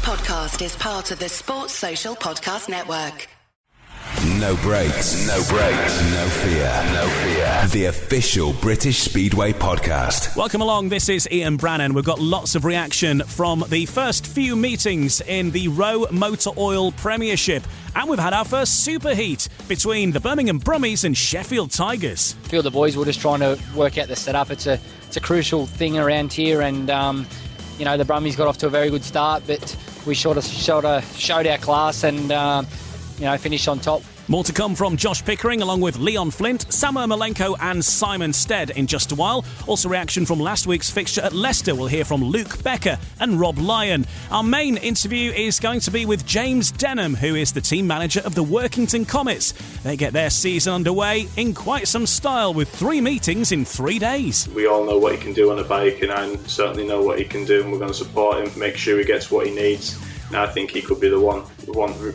podcast is part of the Sports Social Podcast Network. No breaks, no fear, no fear. The official British Speedway podcast. Welcome along, this is Ian Brannan. We've got lots of reaction from the first few meetings in the ROWE Motor Oil Premiership. And we've had our first superheat between the Birmingham Brummies and Sheffield Tigers. I feel the boys were just trying to work out the setup. It's a crucial thing around here, and the Brummies got off to a very good start, but we showed our class and finished on top. More to come from Josh Pickering, along with Leon Flint, Samuel Malenko and Simon Stead in just a while. Also reaction from last week's fixture at Leicester. We'll hear from Luke Becker and Rob Lyon. Our main interview is going to be with James Denham, who is the team manager of the Workington Comets. They get their season underway in quite some style with 3 meetings in 3 days. We all know what he can do on a bike, and I certainly know what he can do, and we're going to support him, make sure he gets what he needs. And I think he could be the one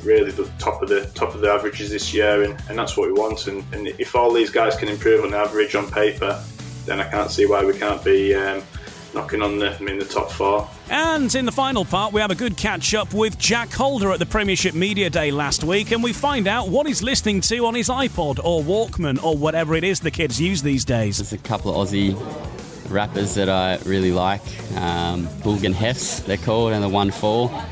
really the top of the averages this year, and that's what we want. And if all these guys can improve on average on paper, then I can't see why we can't be knocking on the top 4. And in the final part, we have a good catch-up with Jack Holder at the Premiership Media Day last week, and we find out what he's listening to on his iPod or Walkman or whatever it is the kids use these days. There's a couple of Aussie rappers that I really like. Bulgan Hefs, they're called, and the 1-4.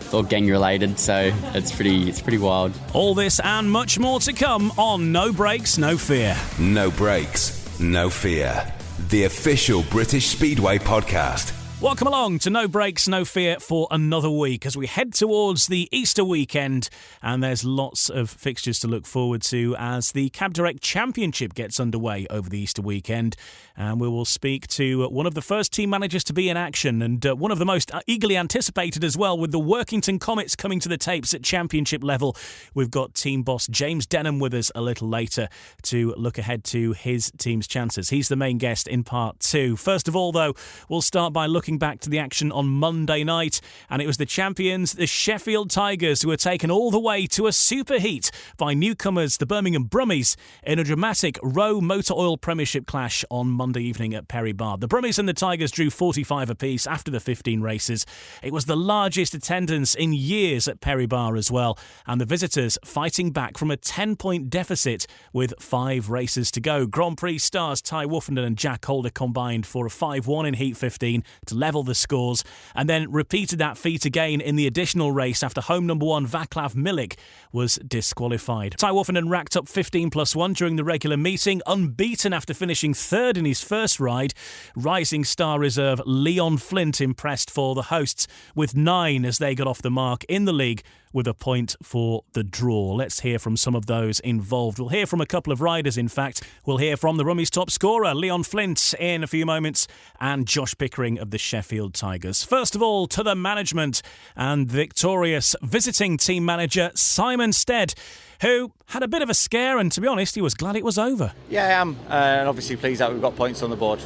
It's all gang related, so it's pretty wild. All this and much more to come on No Breaks, No Fear. No breaks, no fear. The official British Speedway podcast. Welcome along to No Breaks, No Fear for another week as we head towards the Easter weekend, and there's lots of fixtures to look forward to as the Cab Direct Championship gets underway over the Easter weekend, and we will speak to one of the first team managers to be in action and one of the most eagerly anticipated as well, with the Workington Comets coming to the tapes at Championship level. We've got team boss James Denham with us a little later to look ahead to his team's chances. He's the main guest in part 2. First of all, though, we'll start by looking back to the action on Monday night, and it was the champions, the Sheffield Tigers, who were taken all the way to a superheat by newcomers, the Birmingham Brummies, in a dramatic ROWE Motor Oil Premiership clash on Monday evening at Perry Bar. The Brummies and the Tigers drew 45 apiece after the 15 races. It was the largest attendance in years at Perry Bar as well, and the visitors fighting back from a 10-point deficit with 5 races to go. Grand Prix stars Ty Woofenden and Jack Holder combined for a 5-1 in Heat 15 to level the scores, and then repeated that feat again in the additional race after home number 1 Vaclav Milik was disqualified. Ty Woofenden racked up 15+1 during the regular meeting, unbeaten after finishing 3rd in his first ride. Rising star reserve Leon Flint impressed for the hosts with 9 as they got off the mark in the league with a point for the draw. Let's hear from some of those involved. We'll hear from a couple of riders, in fact. We'll hear from the Rummy's top scorer, Leon Flint, in a few moments, and Josh Pickering of the Sheffield Tigers. First of all, to the management and victorious visiting team manager Simon Stead, who had a bit of a scare, and to be honest, he was glad it was over. Yeah, I am, and obviously pleased that we've got points on the board.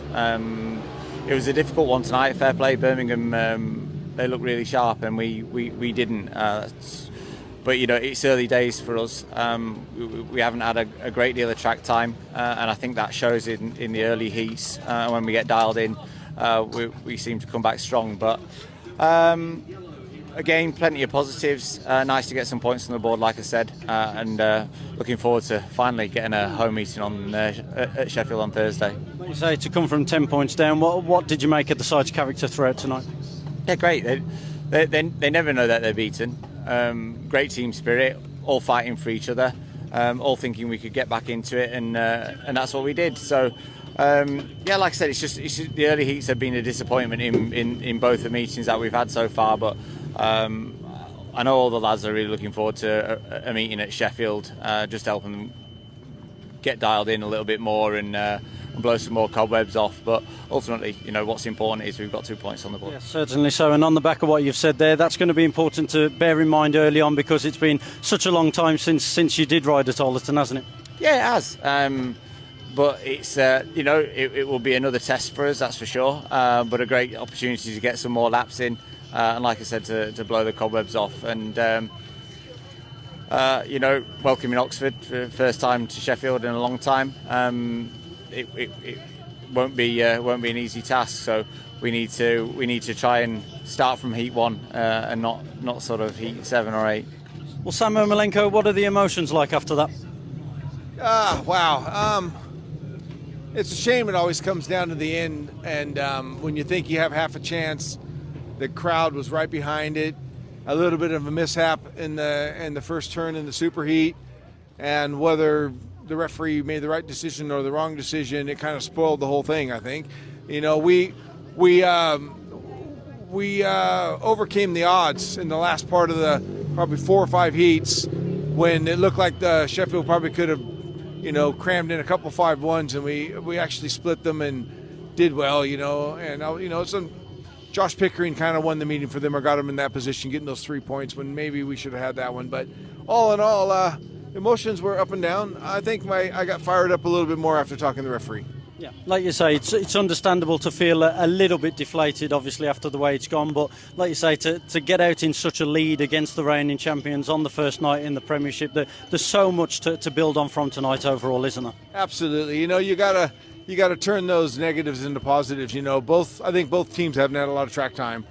It was a difficult one tonight. Fair play, Birmingham. They looked really sharp, and we didn't. But it's early days for us. We haven't had a great deal of track time, and I think that shows in the early heats. When we get dialed in, we seem to come back strong. But again, plenty of positives. Nice to get some points on the board, like I said, and looking forward to finally getting a home meeting at Sheffield on Thursday. Like you say, to come from 10 points down, what did you make of the side's character throughout tonight? Yeah, great. They never know that they're beaten. Great team spirit, all fighting for each other, all thinking we could get back into it, and that's what we did. So, like I said, it's just the early heats have been a disappointment in both the meetings that we've had so far. But I know all the lads are really looking forward to a meeting at Sheffield, just helping them get dialed in a little bit more and blow some more cobwebs off. But ultimately, what's important is we've got 2 points on the board. Yeah, certainly so. And on the back of what you've said there, that's going to be important to bear in mind early on, because it's been such a long time since you did ride at Ollerton, hasn't it? Yeah, it has. But it's it will be another test for us, that's for sure. But a great opportunity to get some more laps in, and like I said, to blow the cobwebs off. And welcoming Oxford for the first time to Sheffield in a long time. It won't be an easy task, so we need to try and start from heat 1 and not sort of heat 7 or 8. Well, Sam Ermolenko, what are the emotions like after that? Wow. It's a shame it always comes down to the end, and when you think you have half a chance, the crowd was right behind it. A little bit of a mishap in the first turn in the superheat, and whether the referee made the right decision or the wrong decision, it kind of spoiled the whole thing, I think. You know, we overcame the odds in the last part of the probably 4 or 5 heats when it looked like the Sheffield probably could have, you know, crammed in a couple 5-1s, and we actually split them and did well, you know. And you know, Josh Pickering kind of won the meeting for them or got them in that position, getting those 3 points when maybe we should have had that one. But all in all, emotions were up and down. I think I got fired up a little bit more after talking to the referee. Yeah, like you say, it's understandable to feel a little bit deflated, obviously, after the way it's gone. But like you say, to get out in such a lead against the reigning champions on the first night in the Premiership, there's so much to build on from tonight overall, isn't there? Absolutely. You know, you gotta turn those negatives into positives. You know, I think both teams haven't had a lot of track time,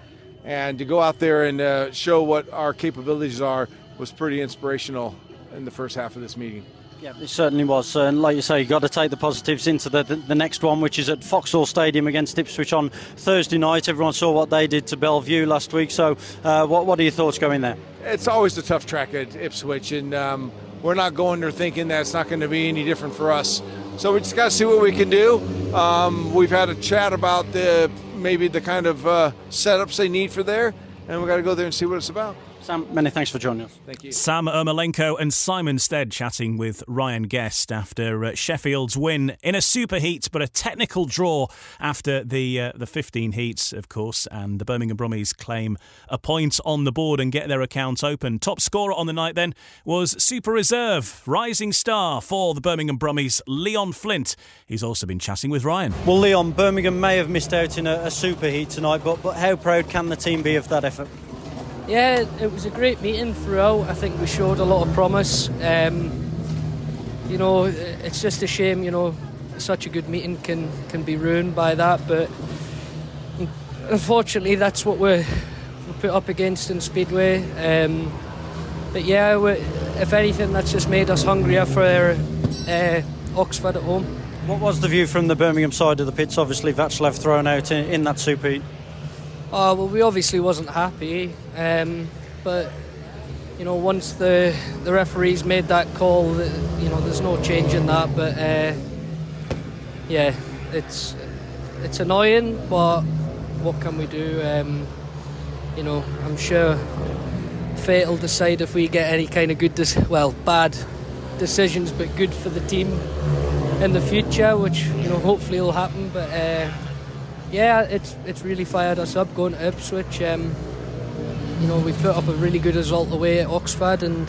and to go out there and show what our capabilities are was pretty inspirational in the first half of this meeting. Yeah, it certainly was. And like you say, you've got to take the positives into the next one, which is at Vauxhall Stadium against Ipswich on Thursday night. Everyone saw what they did to Belle Vue last week. So what are your thoughts going there? It's always a tough track at Ipswich, and we're not going there thinking that it's not going to be any different for us. So we just got to see what we can do. We've had a chat about maybe the kind of setups they need for there, and we've got to go there and see what it's about. Sam, many thanks for joining us. Thank you. Sam Ermolenko and Simon Stead chatting with Ryan Guest after Sheffield's win in a superheat, but a technical draw after the 15 heats, of course, and the Birmingham Brummies claim a point on the board and get their accounts open. Top scorer on the night then was Super Reserve, rising star for the Birmingham Brummies, Leon Flint. He's also been chatting with Ryan. Well, Leon, Birmingham may have missed out in a superheat tonight, but how proud can the team be of that effort? Yeah, it was a great meeting throughout. I think we showed a lot of promise. You know, it's just a shame, you know, such a good meeting can be ruined by that. But unfortunately, that's what we're put up against in Speedway. But yeah, if anything, that's just made us hungrier for Oxford at home. What was the view from the Birmingham side of the pits? Obviously, Václav thrown out in that superheat. Oh, well, we obviously wasn't happy, but you know, once the referees made that call, you know, there's no change in that. But yeah, it's annoying, but what can we do? You know, I'm sure fate will decide if we get any kind of bad decisions, but good for the team in the future, which, you know, hopefully will happen. But yeah, it's really fired us up going to Ipswich. You know, we put up a really good result away at Oxford, and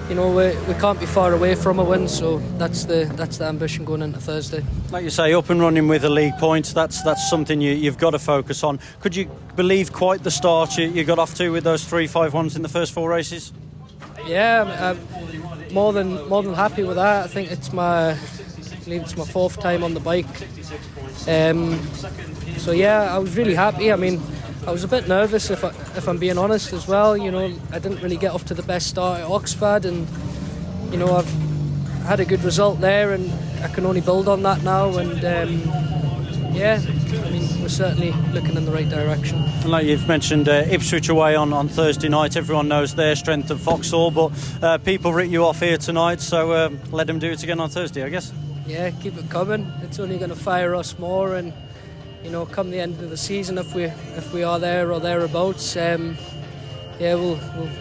you know, we can't be far away from a win. So that's the ambition going into Thursday. Like you say, up and running with a league point. That's something you've got to focus on. Could you believe quite the start you got off to with those 3-5-1s in the first 4 races? Yeah, I'm more than happy with that. I think it's my 4th time on the bike. So yeah, I was really happy. I mean, I was a bit nervous if I'm being honest as well. You know, I didn't really get off to the best start at Oxford, and you know, I've had a good result there, and I can only build on that now. And yeah, I mean, we're certainly looking in the right direction. And like you've mentioned, Ipswich away on Thursday night. Everyone knows their strength at Vauxhall, but people writ you off here tonight, so let them do it again on Thursday, I guess. Yeah, keep it coming. It's only going to fire us more, and you know, come the end of the season, if we are there or thereabouts, yeah, we'll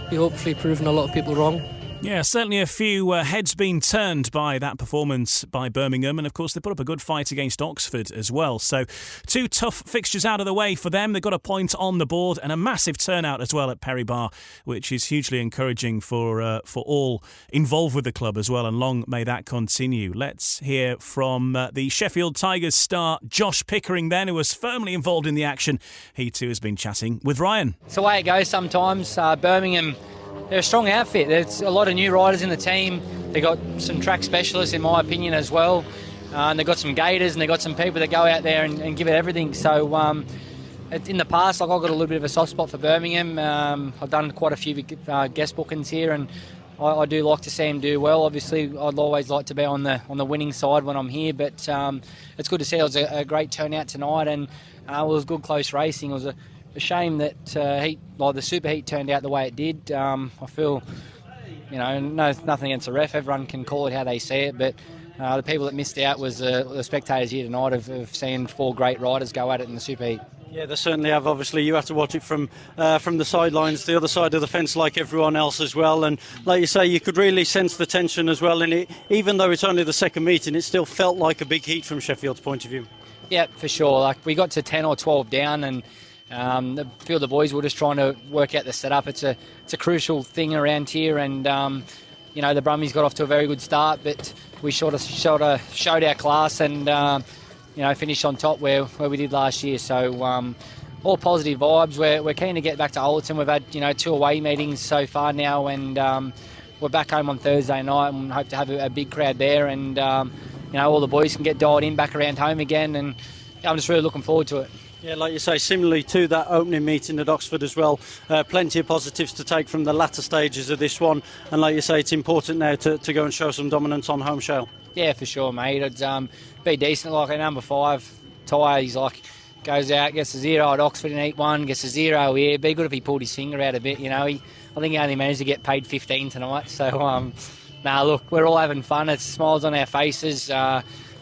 be hopefully proving a lot of people wrong. Yeah, certainly a few heads being turned by that performance by Birmingham, and of course they put up a good fight against Oxford as well. So 2 tough fixtures out of the way for them. They've got a point on the board and a massive turnout as well at Perry Bar, which is hugely encouraging for all involved with the club as well, and long may that continue. Let's hear from the Sheffield Tigers star Josh Pickering then, who was firmly involved in the action. He too has been chatting with Ryan. It's the way it goes sometimes. Birmingham, they're a strong outfit. There's a lot of new riders in the team. They've got some track specialists, in my opinion, as well. And they've got some gators, and they've got some people that go out there and give it everything. So, in the past, I've got a little bit of a soft spot for Birmingham. I've done quite a few guest bookings here, and I do like to see him do well. Obviously, I'd always like to be on the winning side when I'm here, but it's good to see. It was a great turnout tonight, and it was good close racing. It was a shame that the superheat turned out the way it did. I feel, nothing against the ref. Everyone can call it how they see it, but the people that missed out was the spectators here tonight of seeing 4 great riders go at it in the superheat. Yeah, they certainly have. Obviously, you have to watch it from the sidelines, the other side of the fence, like everyone else as well. And like you say, you could really sense the tension as well. And even though it's only the second meeting, it still felt like a big heat from Sheffield's point of view. Yeah, for sure. Like, we got to 10 or 12 down, and a few of the boys were just trying to work out the setup. It's a crucial thing around here, and the Brummies got off to a very good start, but we showed our class and. Finished on top where we did last year. So all positive vibes. We're keen to get back to Ollerton. We've had 2 away meetings so far now, and we're back home on Thursday night and hope to have a big crowd there, and all the boys can get dialed in back around home again, and I'm just really looking forward to it. Yeah, like you say, similarly to that opening meeting at Oxford as well, plenty of positives to take from the latter stages of this one, and like you say, it's important now to go and show some dominance on home shale. Yeah, for sure, mate. It's be decent. Like a number 5 Ty, he's goes out, gets a 0 at Oxford in Heat 1, gets a 0 here. Be good if he pulled his finger out a bit. I think he only managed to get paid 15 tonight. So look, we're all having fun. It's smiles on our faces.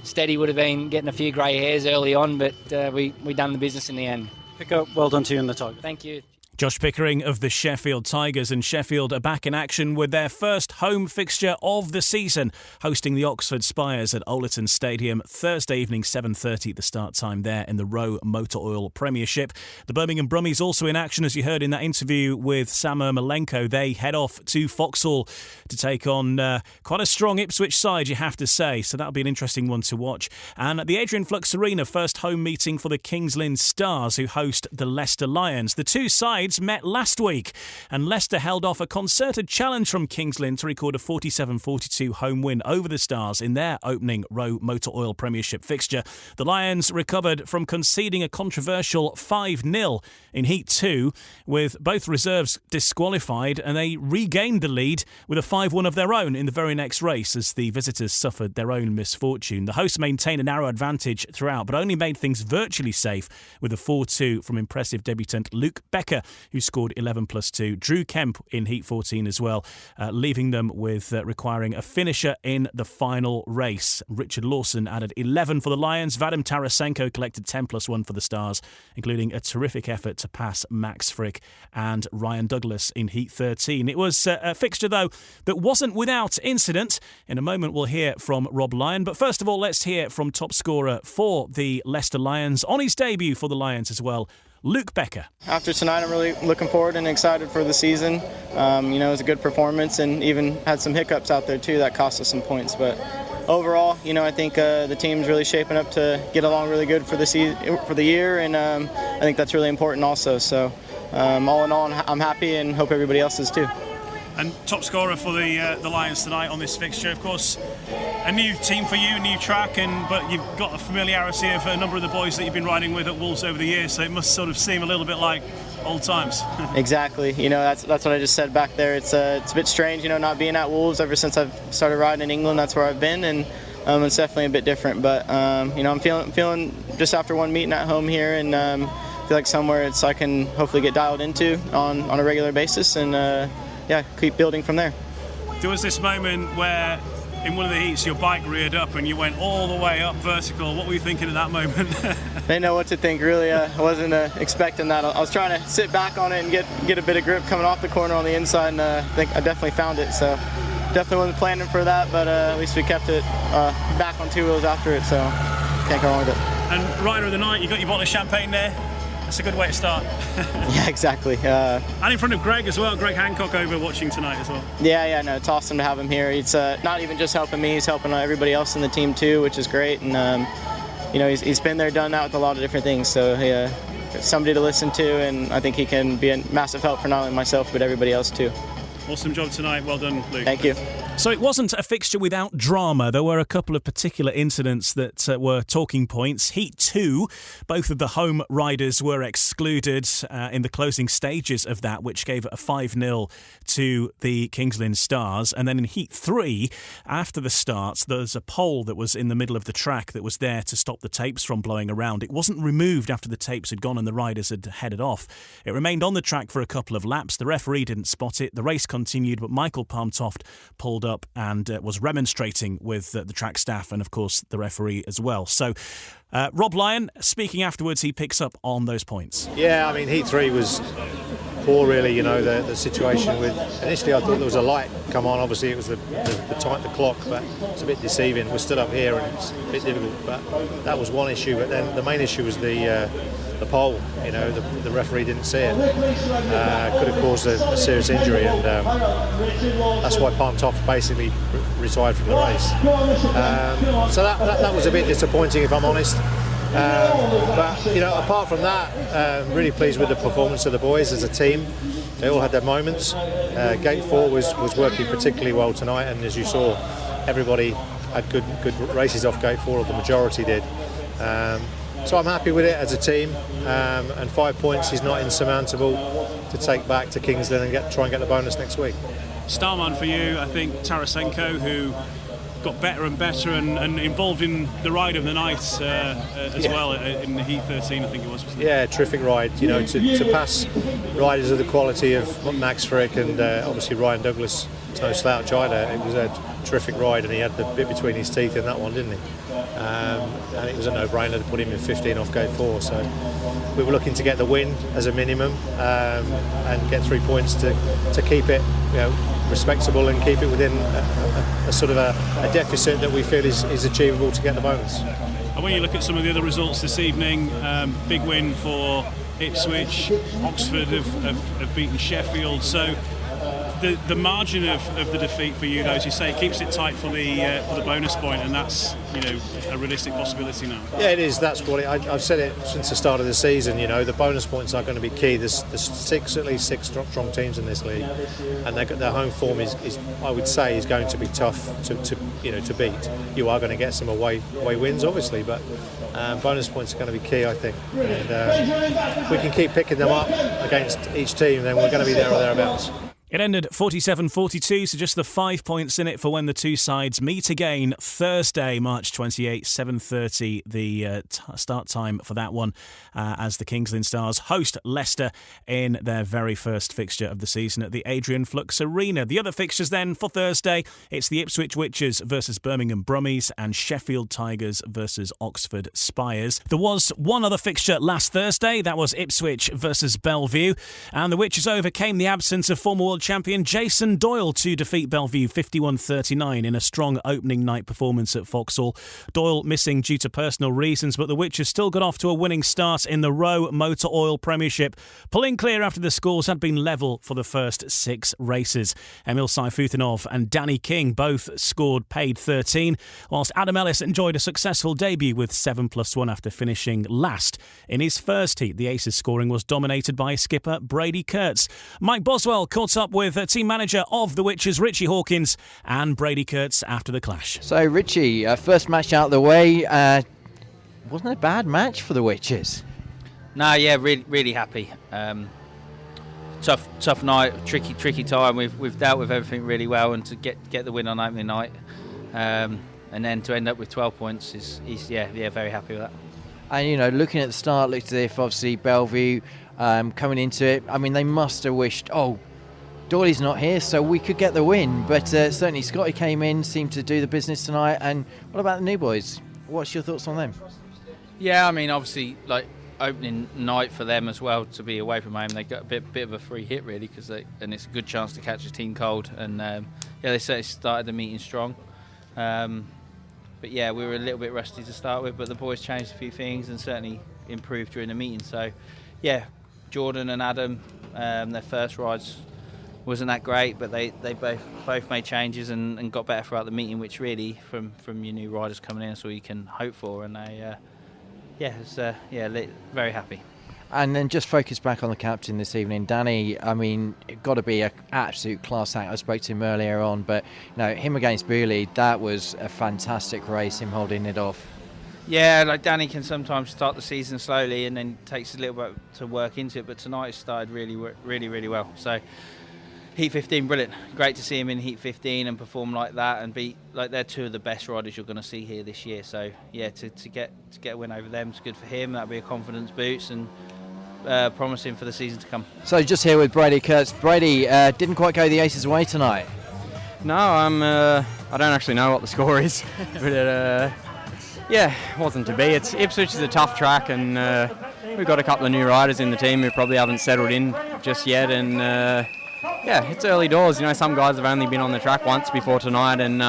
Steady would have been getting a few grey hairs early on, but we done the business in the end. Picker, well done to you and the Tigers. Thank you. Josh Pickering of the Sheffield Tigers, and Sheffield are back in action with their first home fixture of the season, hosting the Oxford Spires at Ollerton Stadium Thursday evening, 7:30 the start time there in the ROWE Motor Oil Premiership. The Birmingham Brummies also in action, as you heard in that interview with Sam Malenko. They head off to Foxhall to take on quite a strong Ipswich side, you have to say, so that'll be an interesting one to watch. And at the Adrian Flux Arena, first home meeting for the Kings Lynn Stars, who host the Leicester Lions. The two sides met last week, and Leicester held off a concerted challenge from Kings Lynn to record a 47-42 home win over the Stars in their opening ROWE Motor Oil Premiership fixture. The Lions recovered from conceding a controversial 5-0 in Heat 2, with both reserves disqualified, and they regained the lead with a 5-1 of their own in the very next race as the visitors suffered their own misfortune. The hosts maintained a narrow advantage throughout, but only made things virtually safe with a 4-2 from impressive debutant Luke Becker, who scored 11+2. Drew Kemp in Heat 14 as well, leaving them with requiring a finisher in the final race. Richard Lawson added 11 for the Lions. Vadim Tarasenko collected 10+1 for the Stars, including a terrific effort to pass Max Frick and Ryan Douglas in Heat 13. It was a fixture, though, that wasn't without incident. In a moment, we'll hear from Rob Lyon. But first of all, let's hear from top scorer for the Leicester Lions, on his debut for the Lions as well, Luke Becker. After tonight, I'm really looking forward and excited for the season. It was a good performance, and even had some hiccups out there too that cost us some points. But overall, I think the team's really shaping up to get along really good for the year, and I think that's really important also. So all in all, I'm happy, and hope everybody else is too. And top scorer for the Lions tonight on this fixture, of course, a new team for you, a new track, but you've got a familiarity of a number of the boys that you've been riding with at Wolves over the years, so it must sort of seem a little bit like old times. Exactly. That's what I just said back there. It's a bit strange, not being at Wolves ever since I've started riding in England. That's where I've been, and it's definitely a bit different. But I'm feeling just after one meeting at home here, and feel like somewhere I can hopefully get dialed into on a regular basis, and keep building from there. There was this moment where in one of the heats your bike reared up and you went all the way up vertical. What were you thinking at that moment? I didn't know what to think, really. I wasn't expecting that. I was trying to sit back on it and get a bit of grip coming off the corner on the inside, and I think I definitely found it. So definitely wasn't planning for that, but at least we kept it back on 2 wheels after it, so can't go wrong with it. And rider of the night, you got your bottle of champagne there. That's a good way to start. Yeah, exactly. And in front of Greg as well, Greg Hancock over watching tonight as well. Yeah, no, it's awesome to have him here. It's not even just helping me, he's helping everybody else in the team too, which is great. And he's been there, done that with a lot of different things. So somebody to listen to, and I think he can be a massive help for not only myself but everybody else too. Awesome job tonight. Well done, Luke. Thank you. So it wasn't a fixture without drama. There were a couple of particular incidents that were talking points. Heat 2, both of the home riders were excluded in the closing stages of that, which gave it a 5-0 to the Kings Lynn Stars. And then in Heat 3, after the starts, there's a pole that was in the middle of the track that was there to stop the tapes from blowing around. It wasn't removed after the tapes had gone and the riders had headed off. It remained on the track for a couple of laps. The referee didn't spot it. The race continued, but Michael Palmtoft pulled up and was remonstrating with the track staff and, of course, the referee as well. So Rob Lyon, speaking afterwards, he picks up on those points. Yeah, I mean, Heat 3 was poor, really. You know, the situation with... Initially, I thought there was a light come on. Obviously, it was the clock, but it's a bit deceiving. We're stood up here and it's a bit difficult, but that was one issue. But then the main issue was the pole. You know, the referee didn't see it. Could have caused a serious injury, and that's why Palmtoft basically retired from the race. So that was a bit disappointing, if I'm honest. But you know, apart from that, really pleased with the performance of the boys as a team. They all had their moments. Gate 4 was working particularly well tonight, and as you saw, everybody had good races off Gate 4, or the majority did. So I'm happy with it as a team, and 5 points is not insurmountable to take back to Kings Lynn and try and get the bonus next week. Starman for you, I think Tarasenko, who got better and better and involved in the ride of the night as well in the Heat 13, I think it was. Wasn't it? Yeah, terrific ride. You know, to pass riders of the quality of Max Frick and obviously Ryan Douglas, it's no slouch either. It was a terrific ride, and he had the bit between his teeth in that one, didn't he? And it was a no-brainer to put him in 15 off Gate 4. So we were looking to get the win as a minimum and get 3 points to keep it, you know, respectable and keep it within a sort of a deficit that we feel is achievable to get the bonus. And when you look at some of the other results this evening, big win for Ipswich, Oxford have beaten Sheffield, so the margin of the defeat for you, though, as you say, keeps it tight for the bonus point, and that's, you know, a realistic possibility now. Yeah, it is. That's what I've said it since the start of the season. You know, the bonus points are going to be key. There's at least six strong teams in this league, and their home form is I would say is going to be tough to beat. You are going to get some away wins, obviously, but bonus points are going to be key, I think. And we can keep picking them up against each team, then we're going to be there or thereabouts. It ended 47-42, so just the 5 points in it for when the two sides meet again Thursday, March 28, 7:30, the start time for that one, as the Kings Lynn Stars host Leicester in their very first fixture of the season at the Adrian Flux Arena. The other fixtures then for Thursday, it's the Ipswich Witches versus Birmingham Brummies and Sheffield Tigers versus Oxford Spires. There was one other fixture last Thursday, that was Ipswich versus Belle Vue, and the Witches overcame the absence of former world champion Jason Doyle to defeat Belle Vue 51-39 in a strong opening night performance at Vauxhall. Doyle missing due to personal reasons, but the Witches still got off to a winning start in the ROWE Motor Oil Premiership, pulling clear after the scores had been level for the first 6 races. Emil Saifutinov and Danny King both scored paid 13, whilst Adam Ellis enjoyed a successful debut with 7+1 after finishing last in his first heat. The Aces scoring was dominated by skipper Brady Kurtz. Mike Boswell caught up with team manager of the Witches, Richie Hawkins, and Brady Kurtz after the clash. So, Richie, first match out of the way. Wasn't a bad match for the Witches? No, yeah, really happy. Tough night, tricky time. We've dealt with everything really well, and to get the win on opening night, and then to end up with 12 points is very happy with that. And you know, looking at the start, looked as if obviously Belle Vue coming into it. I mean, they must have wished, Doyley's not here, so we could get the win. But certainly Scotty came in, seemed to do the business tonight. And what about the new boys? What's your thoughts on them? Yeah, I mean, obviously, like opening night for them as well to be away from home. They got a bit of a free hit really, and it's a good chance to catch a team cold. And they certainly started the meeting strong. But yeah, we were a little bit rusty to start with, but the boys changed a few things and certainly improved during the meeting. So yeah, Jordan and Adam, their first rides wasn't that great, but they both made changes and got better throughout the meeting, which really from your new riders coming in, so you can hope for. And very happy. And then just focus back on the captain this evening, Danny. I mean, it got to be an absolute class act. I spoke to him earlier on, but him against Booley, that was a fantastic race, him holding it off. Yeah, like Danny can sometimes start the season slowly and then takes a little bit to work into it, but tonight it started really well. So Heat 15, brilliant. Great to see him in Heat 15 and perform like that and be like they're two of the best riders you're going to see here this year. So yeah, to get a win over them is good for him. That'll be a confidence boost and promising for the season to come. So just here with Brady Kurtz. Brady, didn't quite go the Aces' way tonight. No, I don't actually know what the score is, but yeah, it wasn't to be. Ipswich is a tough track, and we've got a couple of new riders in the team who probably haven't settled in just yet, and yeah, it's early doors. Some guys have only been on the track once before tonight, and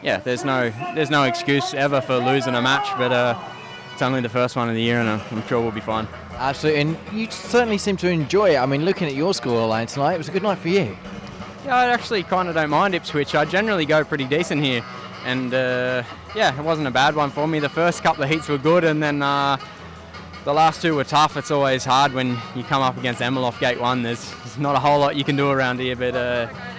yeah, there's no excuse ever for losing a match, but it's only the first one of the year, and I'm sure we'll be fine. Absolutely, and you certainly seem to enjoy it. I mean, looking at your scoreline tonight, it was a good night for you. Yeah, I actually kind of don't mind Ipswich. I generally go pretty decent here, and yeah, it wasn't a bad one for me. The first couple of heats were good, and then the last two were tough. It's always hard when you come up against Emil off gate one. There's not a whole lot you can do around here, but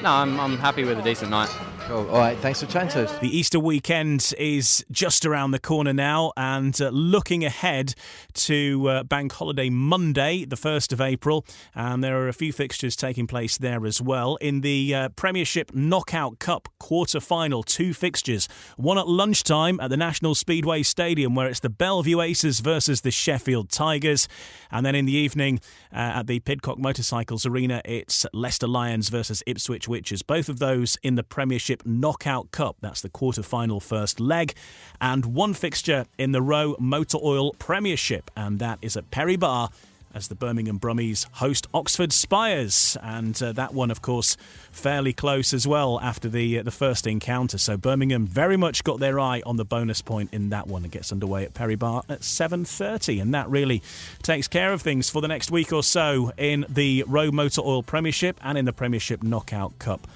no, I'm happy with a decent night. Cool. All right, thanks for chatting to us. The Easter weekend is just around the corner now, and looking ahead to Bank Holiday Monday, the 1st of April, and there are a few fixtures taking place there as well. In the Premiership Knockout Cup quarter-final, 2 fixtures. One at lunchtime at the National Speedway Stadium, where it's the Belle Vue Aces versus the Sheffield Tigers, and then in the evening at the Pidcock Motorcycles Arena, it's Leicester Lions versus Ipswich Witches. Both of those in the Premiership Knockout Cup. That's the quarter-final first leg. And one fixture in the ROWE Motor Oil Premiership, and that is at Perry Bar as the Birmingham Brummies host Oxford Spires. And that one, of course, fairly close as well after the first encounter. So Birmingham very much got their eye on the bonus point in that one. It gets underway at Perry Bar at 7:30, and that really takes care of things for the next week or so in the ROWE Motor Oil Premiership and in the Premiership Knockout Cup.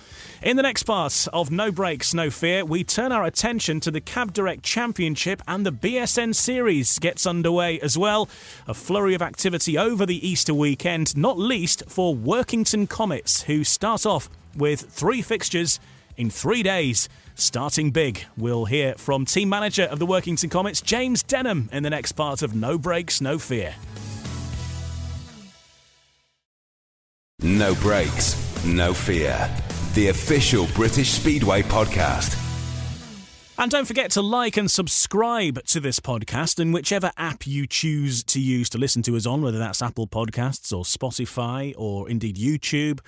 In the next part of No Breaks, No Fear, we turn our attention to the Cab Direct Championship, and the BSN Series gets underway as well. A flurry of activity over the Easter weekend, not least for Workington Comets, who start off with 3 fixtures in 3 days. Starting big. We'll hear from team manager of the Workington Comets, James Denham, in the next part of No Breaks, No Fear. No Breaks, No Fear. The official British Speedway podcast. And don't forget to like and subscribe to this podcast in whichever app you choose to use to listen to us on, whether that's Apple Podcasts or Spotify or indeed YouTube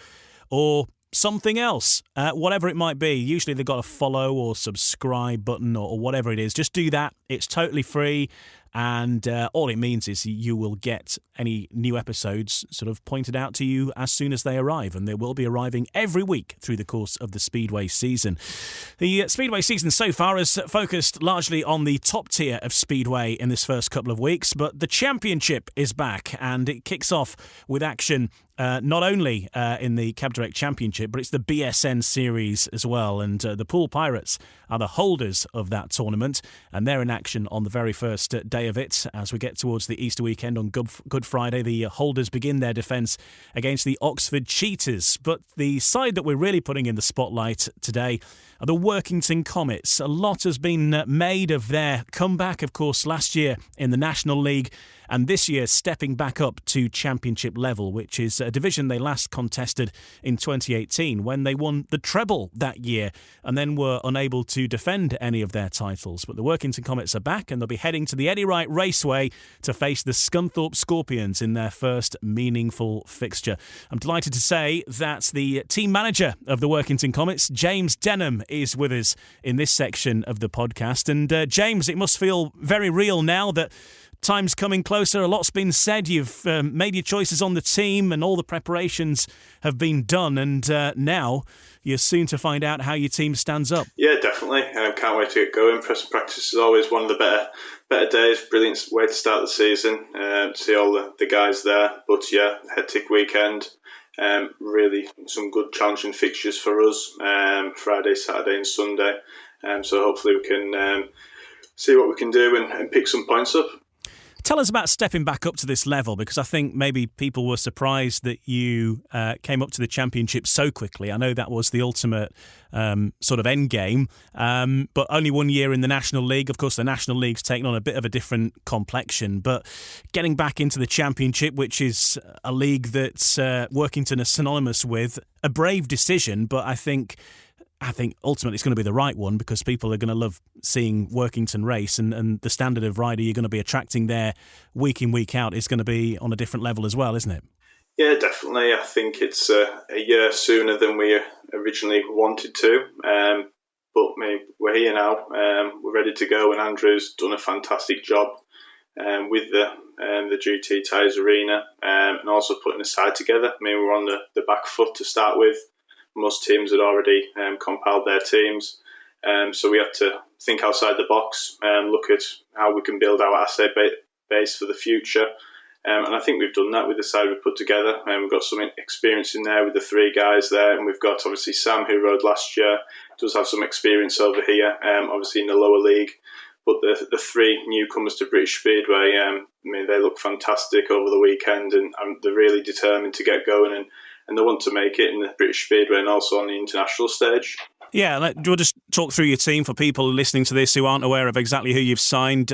or something else, whatever it might be. Usually they've got a follow or subscribe button or whatever it is. Just do that. It's totally free. And all it means is you will get any new episodes sort of pointed out to you as soon as they arrive. And they will be arriving every week through the course of the Speedway season. The Speedway season so far has focused largely on the top tier of Speedway in this first couple of weeks. But the Championship is back, and it kicks off with action not only in the Cab Direct Championship, but it's the BSN Series as well. And the Poole Pirates are the holders of that tournament, and they're in action on the very first day of it. As we get towards the Easter weekend on Good Friday, the holders begin their defence against the Oxford Cheaters. But the side that we're really putting in the spotlight today are the Workington Comets. A lot has been made of their comeback, of course, last year in the National League, and this year stepping back up to Championship level, which is a division they last contested in 2018 when they won the treble that year and then were unable to defend any of their titles. But the Workington Comets are back, and they'll be heading to the Eddie Wright Raceway to face the Scunthorpe Scorpions in their first meaningful fixture. I'm delighted to say that the team manager of the Workington Comets, James Denham, is with us in this section of the podcast. And James, it must feel very real now that time's coming closer. A lot's been said. You've made your choices on the team and all the preparations have been done. And now you're soon to find out how your team stands up. Yeah, definitely. Can't wait to get going. Press and practice is always one of the better days. Brilliant way to start the season. See all the guys there. But yeah, hectic weekend. Really some good challenging fixtures for us. Friday, Saturday and Sunday. So hopefully we can see what we can do and pick some points up. Tell us about stepping back up to this level, because I think maybe people were surprised that you came up to the Championship so quickly. I know that was the ultimate sort of end game, but only 1 year in the National League. Of course, the National League's taken on a bit of a different complexion, but getting back into the Championship, which is a league that Workington is synonymous with, a brave decision, but I think ultimately it's going to be the right one, because people are going to love seeing Workington race, and the standard of rider you're going to be attracting there week in, week out is going to be on a different level as well, isn't it? Yeah, definitely. I think it's a year sooner than we originally wanted to, but we're here now. We're ready to go, and Andrew's done a fantastic job with the GT Tyres Arena, and also putting a side together. We're on the back foot to start with. Most teams had already compiled their teams, so we have to think outside the box and look at how we can build our asset base for the future. And I think we've done that with the side we've put together. We've got some experience in there with the 3 guys there, and we've got obviously Sam, who rode last year, does have some experience over here, obviously in the lower league. But the 3 newcomers to British Speedway, they look fantastic over the weekend, and they're really determined to get going, and they want to make it in the British Speedway and also on the international stage. Yeah, do you just talk through your team for people listening to this who aren't aware of exactly who you've signed?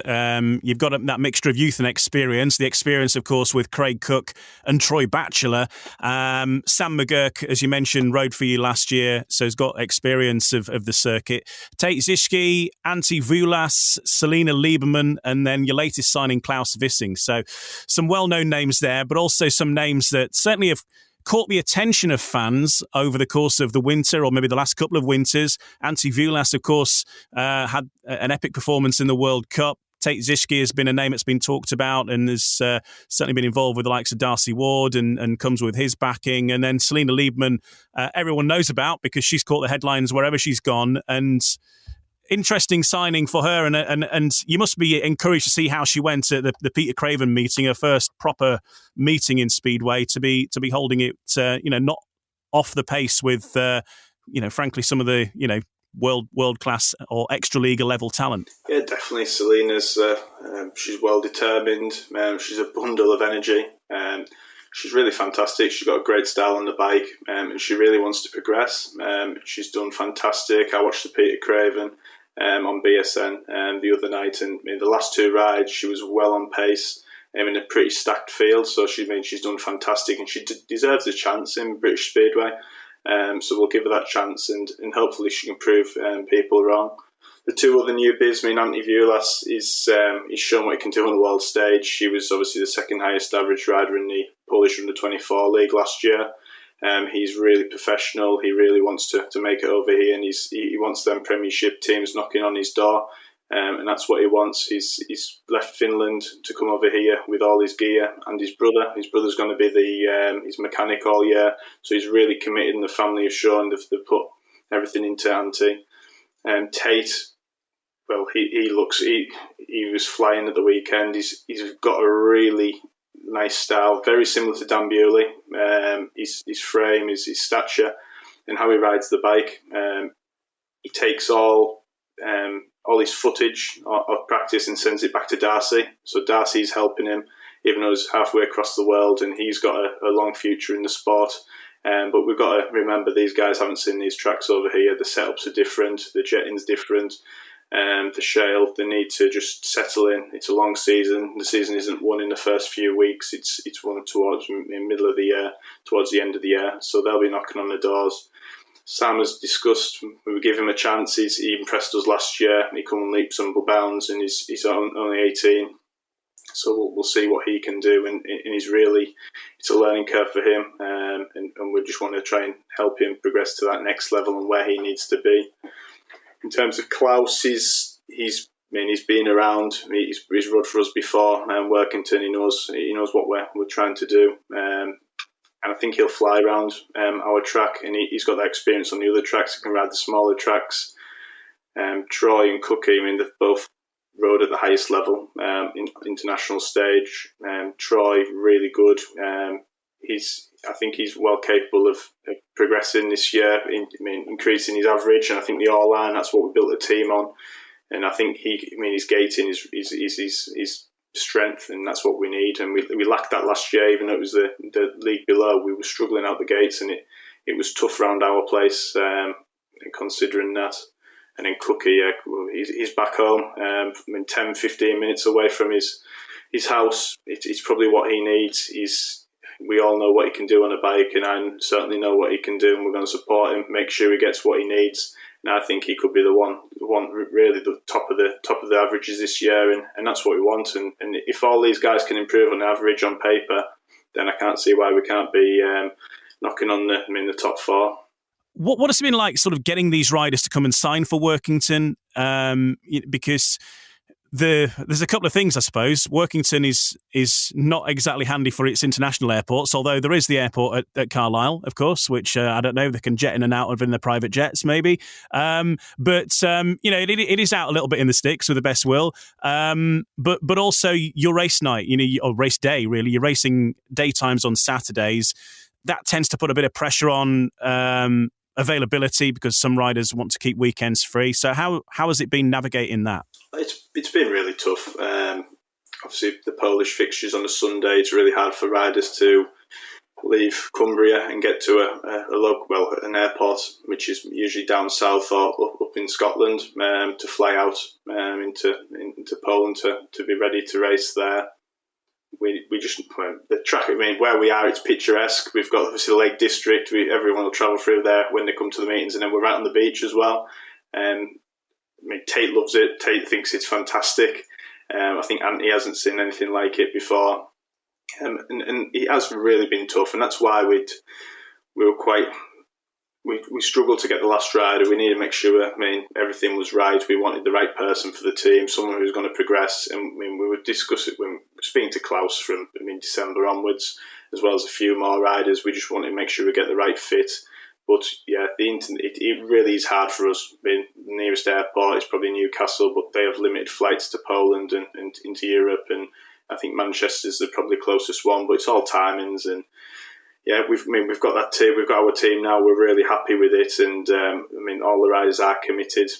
You've got that mixture of youth and experience. The experience, of course, with Craig Cook and Troy Batchelor. Sam McGurk, as you mentioned, rode for you last year, so he's got experience of the circuit. Tate Zischke, Antti Vulas, Selina Lieberman, and then your latest signing, Klaus Vissing. So some well-known names there, but also some names that certainly have caught the attention of fans over the course of the winter, or maybe the last couple of winters. Antti Vulas, of course, had an epic performance in the World Cup. Tate Zischke has been a name that's been talked about and has certainly been involved with the likes of Darcy Ward and comes with his backing. And then Selina Lieberman, everyone knows about because she's caught the headlines wherever she's gone. And interesting signing for her, and you must be encouraged to see how she went at the Peter Craven meeting, her first proper meeting in Speedway, to be holding it, not off the pace with, frankly, some of the world class or extra league level talent. Yeah, definitely. Selina's she's well determined. She's a bundle of energy. She's really fantastic. She's got a great style on the bike, and she really wants to progress. She's done fantastic. I watched the Peter Craven on BSN the other night, and in the last 2 rides she was well on pace in a pretty stacked field, so she's done fantastic, and she deserves a chance in British Speedway, so we'll give her that chance, and hopefully she can prove people wrong. The 2 other newbies, Antti Vulas he's shown what he can do on the world stage. He was obviously the 2nd highest average rider in the Polish Under-24 league last year. He's really professional. He really wants to make it over here, and he wants them Premiership teams knocking on his door, and that's what he wants. He's left Finland to come over here with all his gear, and his brother. His brother's going to be his mechanic all year, so he's really committed, and the family have shown they've put everything into Antti. Tate, well, he was flying at the weekend. He's got a really nice style, very similar to Dan Bewley. His frame, his stature, and how he rides the bike. He takes all his footage of practice and sends it back to Darcy. So Darcy's helping him, even though he's halfway across the world, and he's got a long future in the sport. But we've got to remember, these guys haven't seen these tracks over here. The setups are different, the jetting's different. The shale, they need to just settle in. It's a long season. The season isn't won in the first few weeks. It's won towards in middle of the year, towards the end of the year. So they'll be knocking on the doors. Sam has discussed, we give him a chance. He impressed us last year. He come on leaps and bounds, and he's only 18. So we'll see what he can do. And it's a learning curve for him. And we just want to try and help him progress to that next level and where he needs to be. In terms of Klaus, he's been around. He's rode for us before. Workington, he knows what we're trying to do, and I think he'll fly around our track. And he's got that experience on the other tracks. He can ride the smaller tracks. Troy and Cookie, they've both rode at the highest level in international stage. Troy, really good. I think he's well capable of progressing this year, increasing his average, and I think they all are, and that's what we built the team on. And I think his gating is strength, and that's what we need. And we lacked that last year, even though it was the league below. We were struggling out the gates, and it was tough round our place, considering that. And then Cookie, he's back home, 10, 15 minutes away from his house. It's probably what he needs. We all know what he can do on a bike, and I certainly know what he can do, and we're going to support him, make sure he gets what he needs. And I think he could be the one really the top of the averages this year, and that's what we want. And if all these guys can improve on average on paper, then I can't see why we can't be knocking on the top four. What has it been like, sort of getting these riders to come and sign for Workington? Because there's a couple of things, I suppose. Workington is not exactly handy for its international airports, although there is the airport at Carlisle, of course, which I don't know, they can jet in and out of in their private jets, maybe. But it is out a little bit in the sticks with the best will. But also your race night, or race day, really. You're racing daytimes on Saturdays. That tends to put a bit of pressure on availability, because some riders want to keep weekends free. So how has it been navigating that? It's been really tough. Obviously, the Polish fixtures on a Sunday, it's really hard for riders to leave Cumbria and get to an airport, which is usually down south or up in Scotland, to fly out into Poland to be ready to race there. We just, the track, where we are, it's picturesque. We've got obviously the Lake District. Everyone will travel through there when they come to the meetings, and then we're right on the beach as well. Tate loves it. Tate thinks it's fantastic. I think Anthony hasn't seen anything like it before, and it has really been tough. And that's why we struggled to get the last rider. We needed to make sure, everything was right. We wanted the right person for the team, someone who was going to progress. And we would discuss it when we were speaking to Klaus from December onwards, as well as a few more riders. We just wanted to make sure we get the right fit. But yeah, it really is hard for us. The nearest airport is probably Newcastle, but they have limited flights to Poland and into Europe. And I think Manchester's the probably closest one, but it's all timings. And yeah, we've got that team. We've got our team now. We're really happy with it, and all the riders are committed.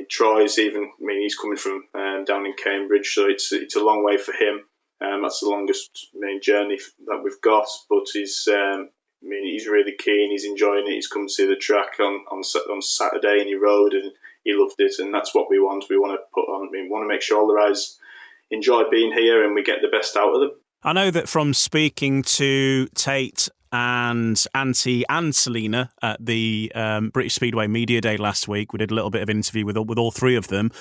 Troy's he's coming from down in Cambridge, so it's a long way for him. That's the longest journey that we've got, but he's really keen. He's enjoying it. He's come to see the track on Saturday, and he rode, and he loved it. And that's what we want. We want to make sure all the riders enjoy being here, and we get the best out of them. I know that from speaking to Tate and Auntie and Selena at the British Speedway Media Day last week, we did a little bit of interview with all three of them,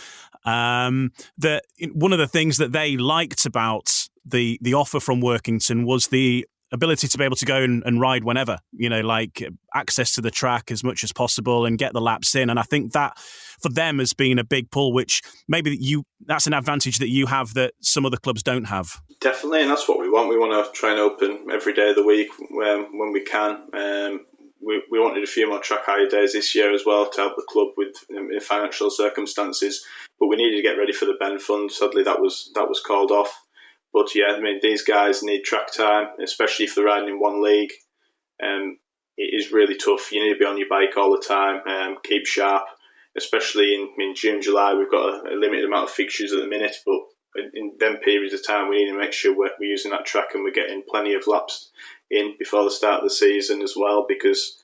that one of the things that they liked about the offer from Workington was the ability to be able to go and ride whenever, like access to the track as much as possible and get the laps in. And I think that for them has been a big pull, which maybe that's an advantage that you have that some other clubs don't have. Definitely, and that's what we want. We want to try and open every day of the week when we can. We wanted a few more track hire days this year as well to help the club with financial circumstances, but we needed to get ready for the Ben Fund. Sadly, that was called off. But yeah, these guys need track time, especially if they're riding in one league. It is really tough. You need to be on your bike all the time, keep sharp, especially in June, July. We've got a limited amount of fixtures at the minute, but in them periods of time, we need to make sure we're using that track and we're getting plenty of laps in before the start of the season as well, because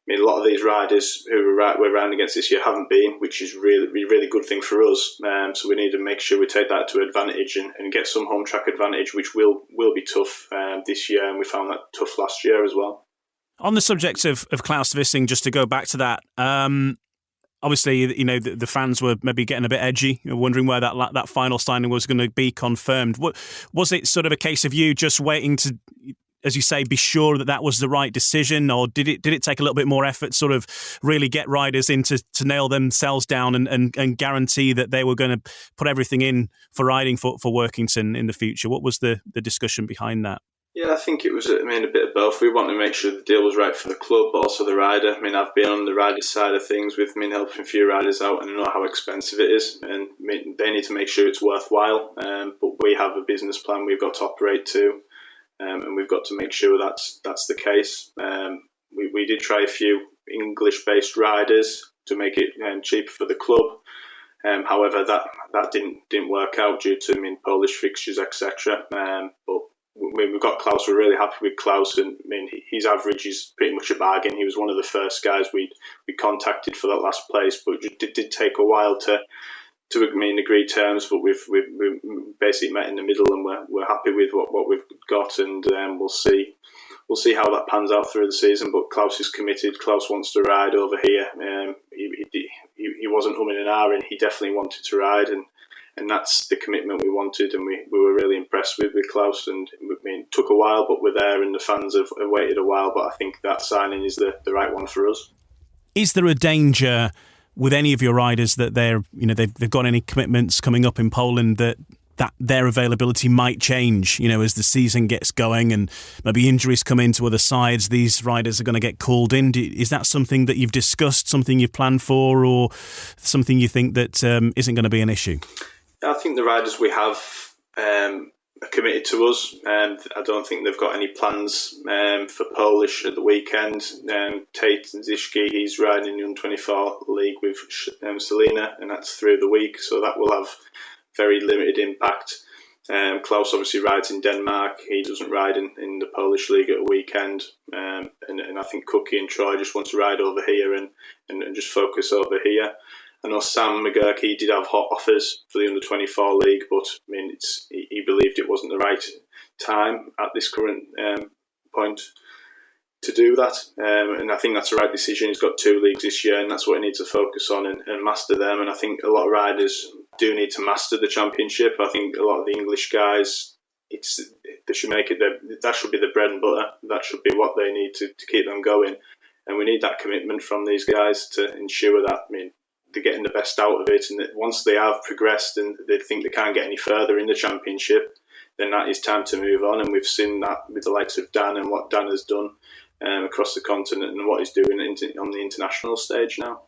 a lot of these riders who we're riding against this year haven't been, which is really good thing for us. So we need to make sure we take that to advantage and get some home track advantage, which will be tough this year, and we found that tough last year as well. On the subject of Klaus Wissing, just to go back to that, obviously, the fans were maybe getting a bit edgy, wondering where that final signing was going to be confirmed. Was it sort of a case of you just waiting to, as you say, be sure that was the right decision, or did it take a little bit more effort, sort of really get riders in to nail themselves down and guarantee that they were going to put everything in for riding for Workington in the future? What was the discussion behind that? Yeah, I think it was a bit of both. We wanted to make sure the deal was right for the club, but also the rider. I've been on the rider side of things with helping a few riders out, and I know how expensive it is, and they need to make sure it's worthwhile. But we have a business plan we've got to operate to. And we've got to make sure that's the case. We did try a few English-based riders to make it cheaper for the club. However, that didn't work out due to Polish fixtures, etc. But when we've got Klaus, we're really happy with Klaus, and his average is pretty much a bargain. He was one of the first guys we contacted for that last place, but it did take a while to agree terms. But we've basically met in the middle, and we're happy with what we've got, and we'll see how that pans out through the season. But Klaus is committed. Klaus wants to ride over here. He wasn't umming and ahhing. He definitely wanted to ride, and that's the commitment we wanted, and we were really impressed with Klaus. And it took a while, but we're there, and the fans have waited a while. But I think that signing is the right one for us. Is there a danger with any of your riders that they've got any commitments coming up in Poland that their availability might change, as the season gets going and maybe injuries come into other sides? These riders are going to get called in. Is that something that you've discussed, something you've planned for, or something you think that isn't going to be an issue? I think the riders we have are committed to us, and I don't think they've got any plans for Polish at the weekend. Tate Zishki, he's riding in the Under-24 league with Selina, and that's through the week, so that will have very limited impact. Klaus obviously rides in Denmark. He doesn't ride in the Polish league at a weekend, and I think Cookie and Troy just want to ride over here and just focus over here. I know Sam McGurk, he did have hot offers for the Under-24 league, but he believed it wasn't the right time at this current point to do that, and I think that's the right decision. He's got 2 leagues this year, and that's what he needs to focus on and master them. And I think a lot of riders do need to master the championship. I think a lot of the English guys, they should make it that should be the bread and butter. That should be what they need to keep them going, and we need that commitment from these guys to ensure that they're getting the best out of it, and that once they have progressed and they think they can't get any further in the championship, then that is time to move on. And we've seen that with the likes of Dan and what Dan has done across the continent and what he's doing on the international stage now.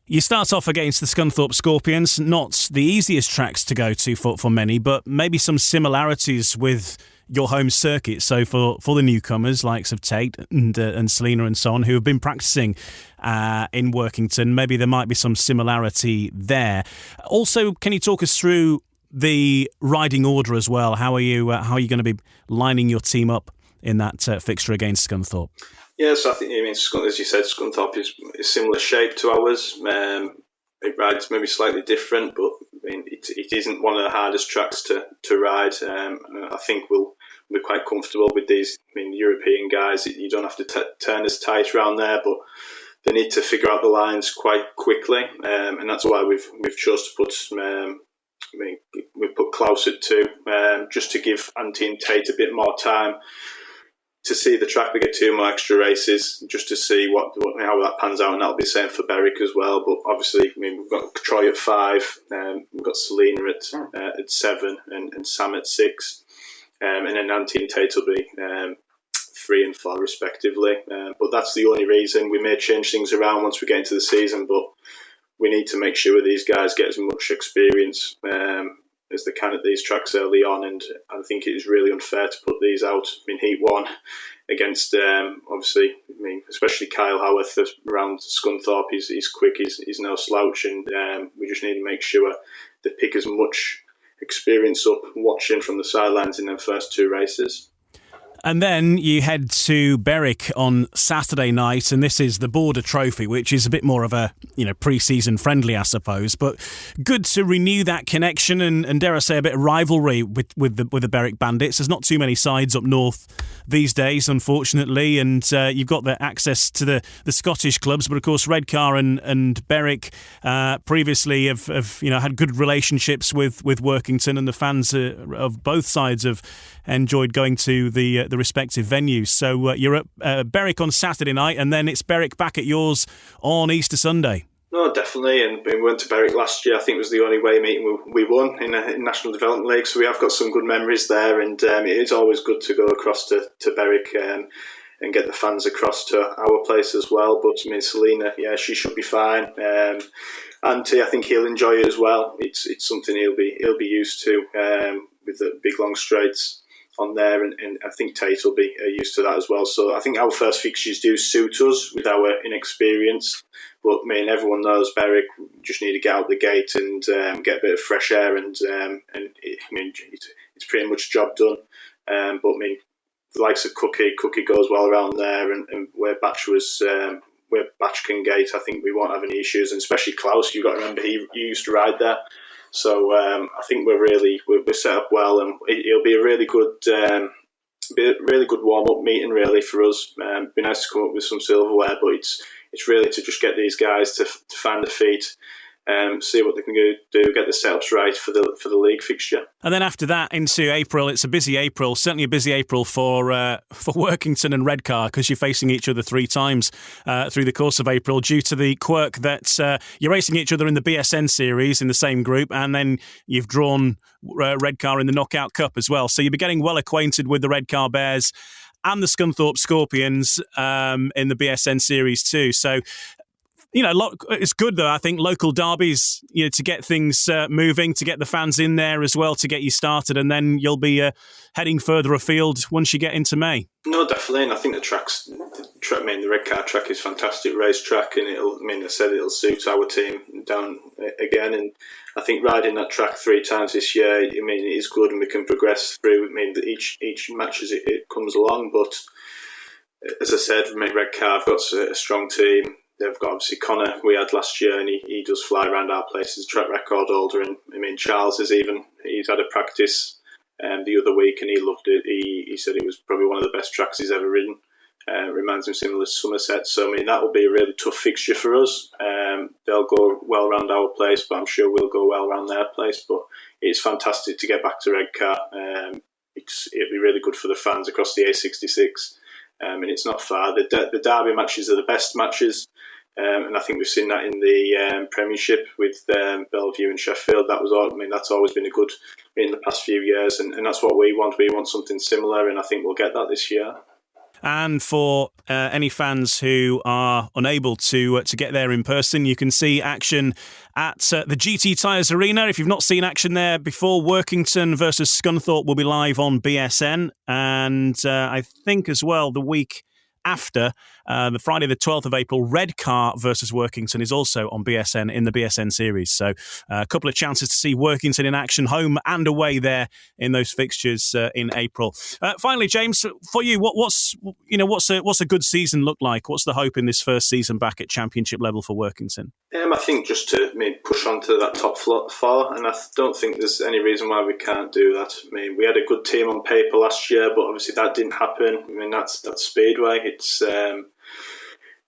You start off against the Scunthorpe Scorpions, not the easiest tracks to go to for many, but maybe some similarities with your home circuit. So for the newcomers, likes of Tate and Selina and so on, who have been practicing in Workington, maybe there might be some similarity there. Also, can you talk us through the riding order as well? How are you going to be lining your team up in that fixture against Scunthorpe? Yes, I think, as you said, Scunthorpe is similar shape to ours. It rides maybe slightly different, but it isn't one of the hardest tracks to ride. I think we're quite comfortable with these European guys. You don't have to turn as tight around there, but they need to figure out the lines quite quickly, and that's why we've chose to put we put Klaus at 2, just to give Antti and Tate a bit more time to see the track. We get 2 more extra races just to see how that pans out, and that'll be the same for Berwick as well. But obviously, we've got Troy at 5, we've got Selina at 7, and Sam at 6, and then Antti and Tate will be 3 and 4 respectively. But that's the only reason. We may change things around once we get into the season, but we need to make sure these guys get as much experience as they can at these tracks early on, and I think it is really unfair to put these out in Heat 1 against, obviously, especially Kyle Howarth around Scunthorpe. He's quick, he's no slouch, and we just need to make sure they pick as much experience up watching from the sidelines in their first 2 races. And then you head to Berwick on Saturday night, and this is the Border Trophy, which is a bit more of a pre-season friendly, I suppose. But good to renew that connection and dare I say, a bit of rivalry with the Berwick Bandits. There's not too many sides up north these days, unfortunately, and you've got the access to the Scottish clubs. But of course, Redcar and Berwick previously have had good relationships with Workington, and the fans of both sides have enjoyed going to the respective venues. So you're at Berwick on Saturday night, and then it's Berwick back at yours on Easter Sunday. No, definitely. And we went to Berwick last year. I think it was the only away meeting we won in the National Development League. So we have got some good memories there, and it is always good to go across to Berwick and get the fans across to our place as well. But Selina, she should be fine. Antti, I think he'll enjoy it as well. It's something he'll be used to with the big long straights. on there, and I think Tate will be used to that as well. So I think our first fixtures do suit us with our inexperience. But everyone knows Berwick just need to get out the gate and get a bit of fresh air, and it's pretty much job done. But the likes of Cookie goes well around there, and where Batch can gate, I think we won't have any issues. And especially Klaus, you've got to remember he used to ride there. So I think we're set up well, and it'll be a really good warm up meeting really for us. Be nice to come up with some silverware, but it's really to just get these guys to find their feet. See what they can do, get the setups right for the league fixture. And then after that into April, it's a busy April, certainly a busy April for Workington and Redcar, because you're facing each other 3 times through the course of April due to the quirk that you're racing each other in the BSN series in the same group, and then you've drawn Redcar in the Knockout Cup as well. So you'll be getting well acquainted with the Redcar Bears and the Scunthorpe Scorpions in the BSN series too. So it's good though, I think, local derbies, to get things moving, to get the fans in there as well, to get you started, and then you'll be heading further afield once you get into May. No, definitely, and I think the Redcar track is a fantastic race track, and it'll suit our team down again, and I think riding that track 3 times this year, it is good, and we can progress through. Each match as it comes along, but as I said, Redcar have got a strong team. They've got obviously Connor we had last year, and he does fly around our place as a track record holder. And Charles he's had a practice the other week, and he loved it. He said it was probably one of the best tracks he's ever ridden. Reminds him similar to Somerset. So that will be a really tough fixture for us. They'll go well around our place, but I'm sure we'll go well around their place. But it's fantastic to get back to Redcar. It'll be really good for the fans across the A66. And it's not far. The derby matches are the best matches, and I think we've seen that in the Premiership with Belle Vue and Sheffield. That's always been a good in the past few years, and that's what we want. We want something similar, and I think we'll get that this year. And for any fans who are unable to get there in person, you can see action at the GT Tyres Arena. If you've not seen action there before, Workington versus Scunthorpe will be live on BSN. And I think as well the week after, the Friday the 12th of April, Redcar versus Workington is also on BSN in the BSN series. So a couple of chances to see Workington in action, home and away there in those fixtures in April. Finally, James, for you, what's a good season look like? What's the hope in this first season back at Championship level for Workington? I think just to push on to that top 4, and I don't think there's any reason why we can't do that. We had a good team on paper last year, but obviously that didn't happen. That's Speedway. It's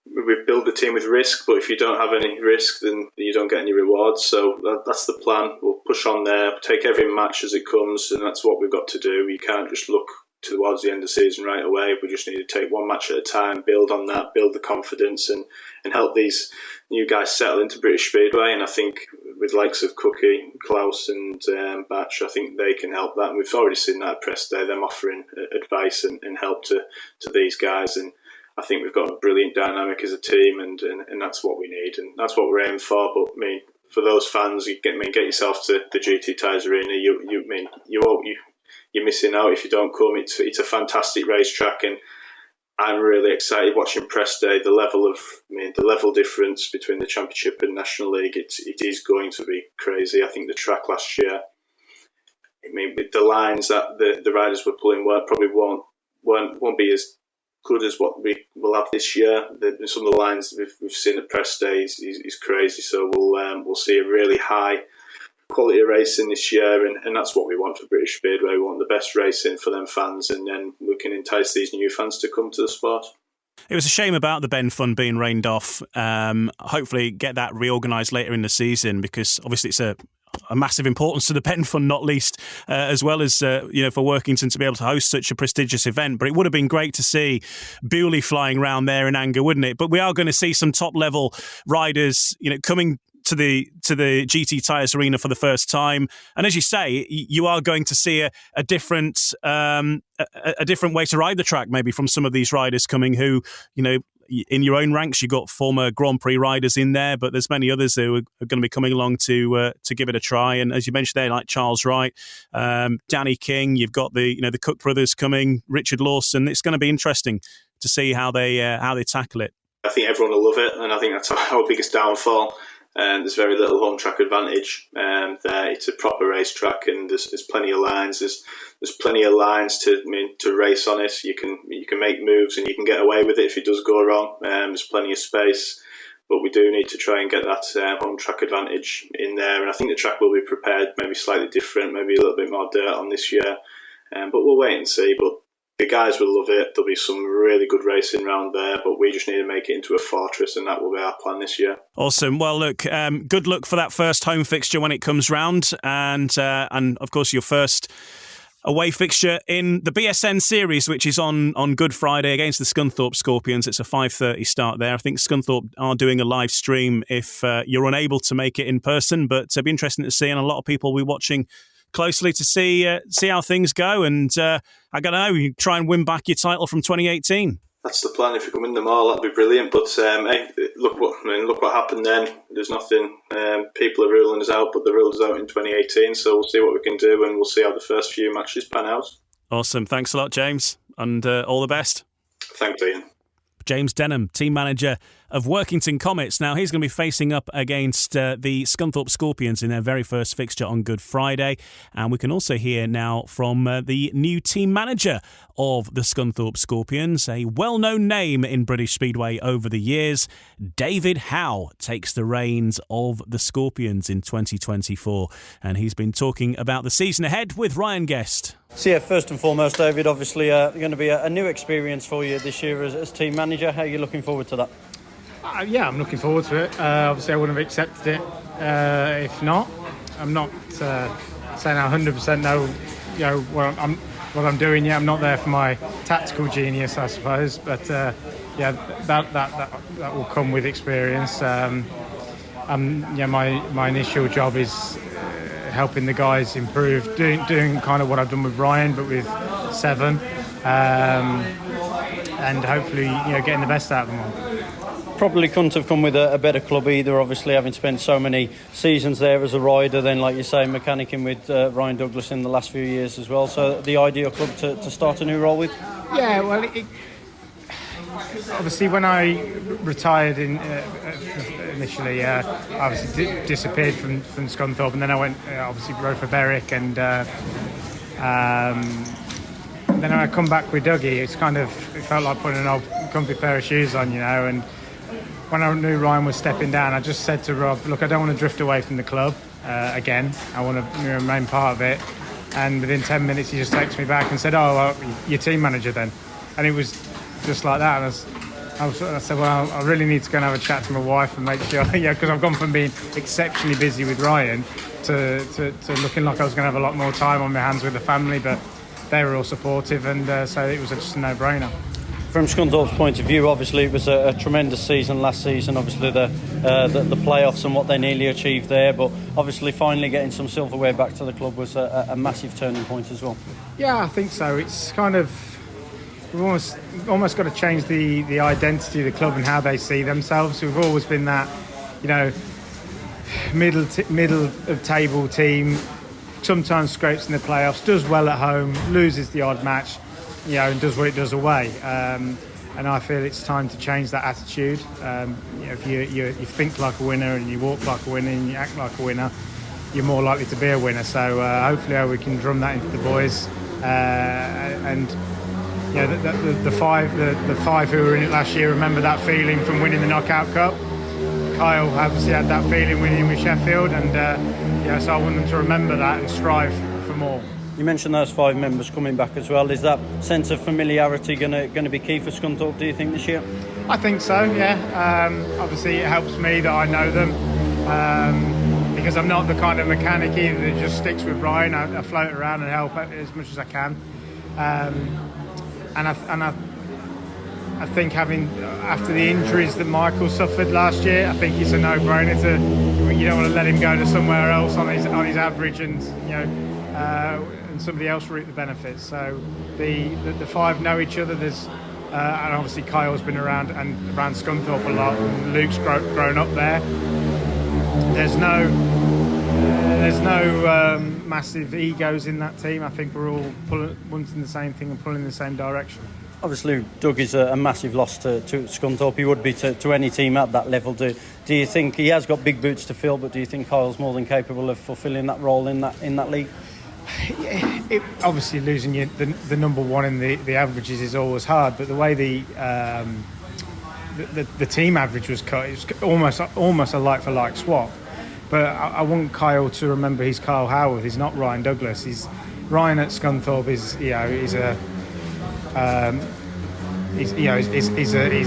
we've built the team with risk, but if you don't have any risk, then you don't get any rewards. So that's the plan. We'll push on there, take every match as it comes, and that's what we've got to do. You can't just look towards the end of the season right away. We just need to take one match at a time, build on that, build the confidence, and help these new guys settle into British Speedway. And I think with likes of Cookie, Klaus and Batch, I think they can help that. And we've already seen that at press day, them offering advice and help to these guys. And I think we've got a brilliant dynamic as a team, and that's what we need, and that's what we're aiming for. But for those fans, get yourself to the GT Tyres Arena. You're missing out if you don't come. It's a fantastic racetrack, and I'm really excited watching press day. The level difference between the Championship and National League, it is going to be crazy. I think the track last year, with the lines that the riders were pulling, won't be as good as what we will have this year. Some of the lines we've seen at press day is crazy. So we'll see a really high quality of racing this year, and that's what we want for British Speedway. We want the best racing for them fans, and then we can entice these new fans to come to the sport. It was a shame about the Ben Fund being rained off. Hopefully get that reorganised later in the season, because obviously it's a massive importance to the Ben Fund, not least, as well as for Workington to be able to host such a prestigious event. But it would have been great to see Bewley flying around there in anger, wouldn't it? But we are going to see some top level riders, coming to the GT Tyres Arena for the first time, and as you say, you are going to see a different way to ride the track, maybe from some of these riders coming who in your own ranks, you've got former Grand Prix riders in there, but there's many others who are going to be coming along to give it a try. And as you mentioned there, like Charles Wright, Danny King, you've got the Cook brothers coming, Richard Lawson. It's going to be interesting to see how they tackle it. I think everyone will love it, and I think that's our biggest downfall. There's very little home track advantage there. It's a proper racetrack, and there's plenty of lines. There's plenty of lines to race on it. You can make moves and you can get away with it if it does go wrong. There's plenty of space, but we do need to try and get that home track advantage in there. And I think the track will be prepared, maybe slightly different, maybe a little bit more dirt on this year. But we'll wait and see. But the guys will love it. There'll be some really good racing around there, but we just need to make it into a fortress, and that will be our plan this year. Awesome. Well, look, good luck for that first home fixture when it comes round, and of course your first away fixture in the BSN series, which is on Good Friday against the Scunthorpe Scorpions. It's a 5:30 start there. I think Scunthorpe are doing a live stream if you're unable to make it in person, but it'll be interesting to see, and a lot of people will be watching closely to see how things go, and I don't know, you try and win back your title from 2018. That's the plan. If we can win them all, that'd be brilliant. But hey, look what happened then. There's nothing. People are ruling us out, but they ruled us out in 2018. So we'll see what we can do, and we'll see how the first few matches pan out. Awesome. Thanks a lot, James, and all the best. Thanks, Ian. James Denham, team manager of Workington Comets. Now, he's going to be facing up against the Scunthorpe Scorpions in their very first fixture on Good Friday. And we can also hear now from the new team manager of the Scunthorpe Scorpions, a well-known name in British Speedway over the years. David Howe takes the reins of the Scorpions in 2024. And he's been talking about the season ahead with Ryan Guest. So yeah, first and foremost, David, obviously going to be a new experience for you this year as team manager. How are you looking forward to that? Yeah, I'm looking forward to it. Obviously, I wouldn't have accepted it if not. I'm not saying I 100% know, what I'm doing yet. I'm not there for my tactical genius, I suppose. But yeah, that will come with experience. My initial job is helping the guys improve, doing kind of what I've done with Ryan, but with 7, and hopefully getting the best out of them all. Probably couldn't have come with a better club either, obviously having spent so many seasons there as a rider, then like you say, mechanicking with Ryan Douglas in the last few years as well. So the ideal club to start a new role with? Yeah, well, obviously when I retired initially, I obviously disappeared from Scunthorpe, and then I went, obviously rode for Berwick, and then I come back with Dougie. It felt like putting an old comfy pair of shoes on, and when I knew Ryan was stepping down, I just said to Rob, look, I don't want to drift away from the club again. I want to remain part of it. And within 10 minutes, he just texted me back and said, oh, well, you're team manager then. And it was just like that. And I said, well, I really need to go and have a chat to my wife and make sure, because I've gone from being exceptionally busy with Ryan to looking like I was going to have a lot more time on my hands with the family. But they were all supportive, and so it was just a no-brainer. From Scunthorpe's point of view, obviously it was a tremendous season last season. Obviously the playoffs and what they nearly achieved there, but obviously finally getting some silverware back to the club was a massive turning point as well. Yeah, I think so. It's kind of, we've almost got to change the identity of the club and how they see themselves. We've always been that, middle of table team. Sometimes scrapes in the playoffs, does well at home, loses the odd match, and does what it does away. And I feel it's time to change that attitude. If you think like a winner and you walk like a winner and you act like a winner, you're more likely to be a winner. So hopefully we can drum that into the boys. The five who were in it last year remember that feeling from winning the Knockout Cup. Kyle obviously had that feeling winning with Sheffield, and so I want them to remember that and strive for more. You mentioned those 5 members coming back as well. Is that sense of familiarity going to be key for Scunthorpe, do you think, this year? I think so, yeah. Obviously it helps me that I know them, because I'm not the kind of mechanic either that just sticks with Ryan. I float around and help as much as I can. And I think after the injuries that Michael suffered last year, I think it's a no-brainer you don't want to let him go to somewhere else on his average, and and somebody else reap the benefits. So the 5 know each other. There's and obviously Kyle's been around Scunthorpe a lot, and Luke's grown up there. There's no massive egos in that team. I think we're all wanting the same thing and pulling in the same direction. Obviously, Doug is a massive loss to Scunthorpe. He would be to any team at that level. Do you think he has got big boots to fill? But do you think Kyle's more than capable of fulfilling that role in that league? Obviously, losing the number one in the averages is always hard. But the way the team average was cut, it was almost a like for like swap. But I want Kyle to remember he's Kyle Howarth. He's not Ryan Douglas. Ryan at Scunthorpe he's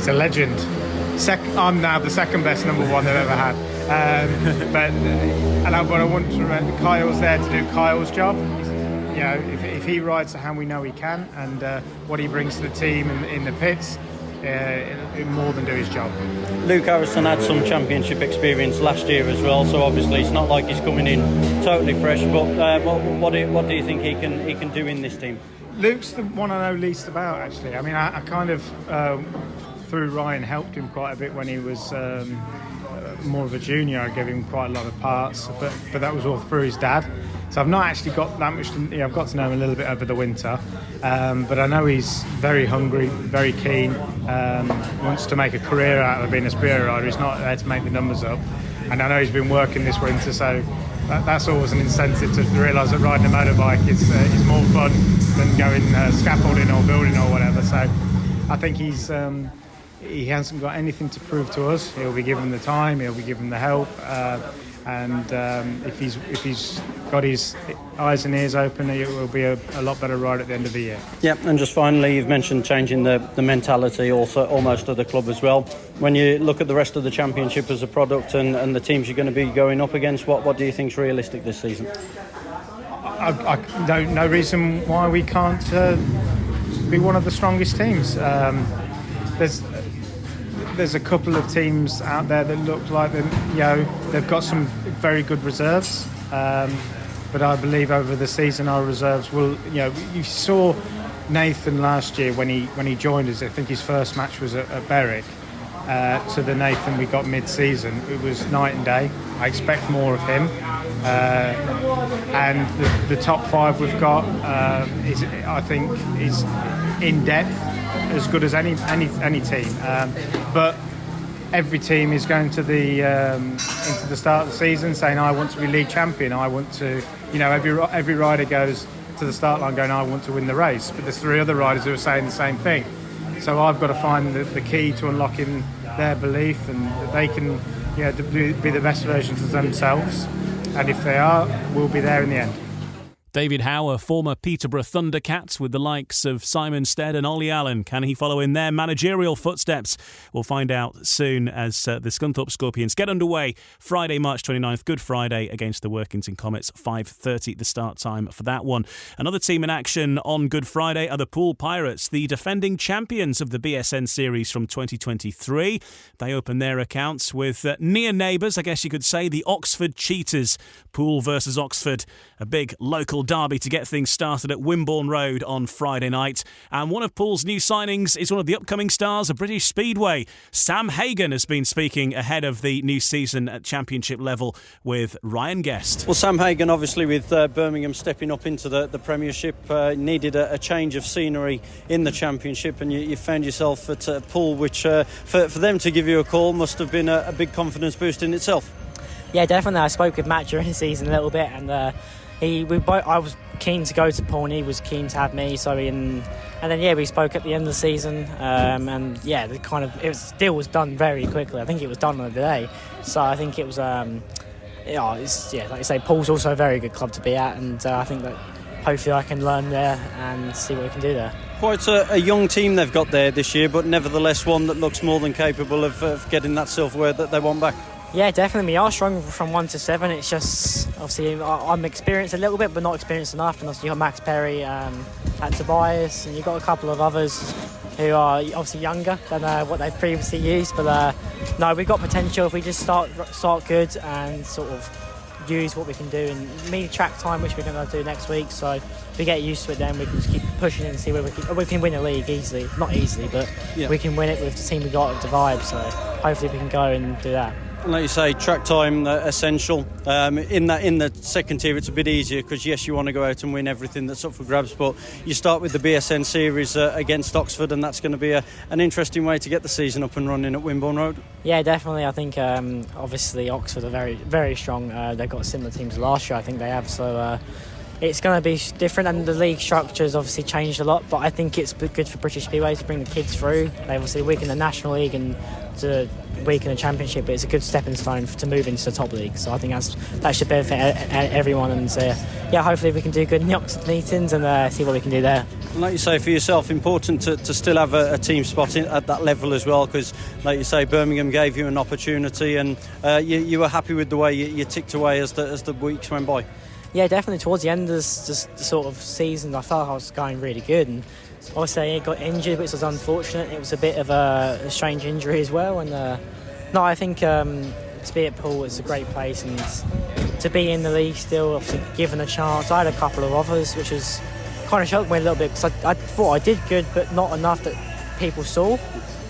a legend. I'm now the second best number one they've ever had. But I want to remember Kyle's there to do Kyle's job. If he rides the hand, we know he can, and what he brings to the team in the pits, he'll more than do his job. Luke Harrison had some championship experience last year as well, so obviously it's not like he's coming in totally fresh. But what do you think he can do in this team? Luke's the one I know least about, actually. I mean, I kind of through Ryan helped him quite a bit when he was more of a junior. I gave him quite a lot of parts, but that was all through his dad. So I've not actually got that much. I've got to know him a little bit over the winter, but I know he's very hungry, very keen, wants to make a career out of being a spear rider. He's not there to make the numbers up, and I know he's been working this winter, so that's always an incentive to realise that riding a motorbike is more fun than going scaffolding or building or whatever. So I think he hasn't got anything to prove to us. He'll be given the time, he'll be given the help. And if he's got his eyes and ears open, it will be a lot better ride at the end of the year. Yeah, and just finally, you've mentioned changing the mentality also almost of the club as well. When you look at the rest of the championship as a product and the teams you're going to be going up against, what do you think is realistic this season? I don't no reason why we can't be one of the strongest teams. There's a couple of teams out there that look like they've got some very good reserves, but I believe over the season our reserves will. You saw Nathan last year when he joined us. I think his first match was at Berwick. To the Nathan we got mid-season, it was night and day. I expect more of him, and the top five we've got I think is in depth as good as any team, but every team is going to the into the start of the season saying I want to be league champion. I want to, every rider goes to the start line going I want to win the race, but there's three other riders who are saying the same thing. So I've got to find the key to unlocking their belief and that they can be the best versions of themselves, and if they are, we'll be there in the end. David Howe, a former Peterborough Thundercats with the likes of Simon Stead and Ollie Allen. Can he follow in their managerial footsteps? We'll find out soon as the Scunthorpe Scorpions get underway Friday, March 29th, Good Friday, against the Workington Comets, 5:30 the start time for that one. Another team in action on Good Friday are the Poole Pirates, the defending champions of the BSN series from 2023. They open their accounts with near neighbours, I guess you could say, the Oxford Cheetahs. Poole versus Oxford, a big local derby to get things started at Wimborne Road on Friday night. And one of Poole's new signings is one of the upcoming stars of British Speedway. Sam Hagon has been speaking ahead of the new season at championship level with Ryan Guest. Well, Sam Hagon, obviously with Birmingham stepping up into the Premiership, needed a change of scenery in the championship, and you found yourself at Poole, which for them to give you a call must have been a big confidence boost in itself. Yeah, definitely. I spoke with Matt during the season a little bit, and I was keen to go to Poole, and he was keen to have me. And then we spoke at the end of the season, and the deal was done very quickly. I think it was done on the day, so I think it was like you say, Poole's also a very good club to be at, and I think that hopefully I can learn there and see what we can do there. Quite a young team they've got there this year, but nevertheless one that looks more than capable of getting that silverware that they want back. Yeah, definitely. We are strong from 1 to 7. It's just, obviously, I'm experienced a little bit, but not experienced enough. And obviously, you've got Max Perry at Tobias, and you've got a couple of others who are obviously younger than what they've previously used. But no, we've got potential if we just start good and sort of use what we can do, and me track time, which we're going to do next week. So if we get used to it, then we can just keep pushing it and see where we can win the league easily. Not easily, but we can win it with the team we got, with the vibe. So hopefully we can go and do that. Like you say, track time essential. In the second tier, it's a bit easier because yes, you want to go out and win everything that's up for grabs. But you start with the BSN series against Oxford, and that's going to be an interesting way to get the season up and running at Wimborne Road. Yeah, definitely. I think obviously Oxford are very, very strong. They've got similar teams last year. I think they have. So it's going to be different, and the league structure has obviously changed a lot. But I think it's good for British Speedway to bring the kids through. They obviously weaken the National League and to weaken the Championship, but it's a good stepping stone to move into the top league. So I think that should benefit everyone. And hopefully we can do good in the Oxford meetings and see what we can do there. And like you say, for yourself, important to still have a team spot at that level as well, because like you say, Birmingham gave you an opportunity, and you were happy with the way you ticked away as the weeks went by. Yeah, definitely. Towards the end of the sort of season, I felt I was going really good, and obviously I got injured, which was unfortunate. It was a bit of a strange injury as well, and I think to be at Poole is a great place, and to be in the league still, obviously given a chance. I had a couple of offers, which was kind of shocked me a little bit, because I thought I did good, but not enough that people saw.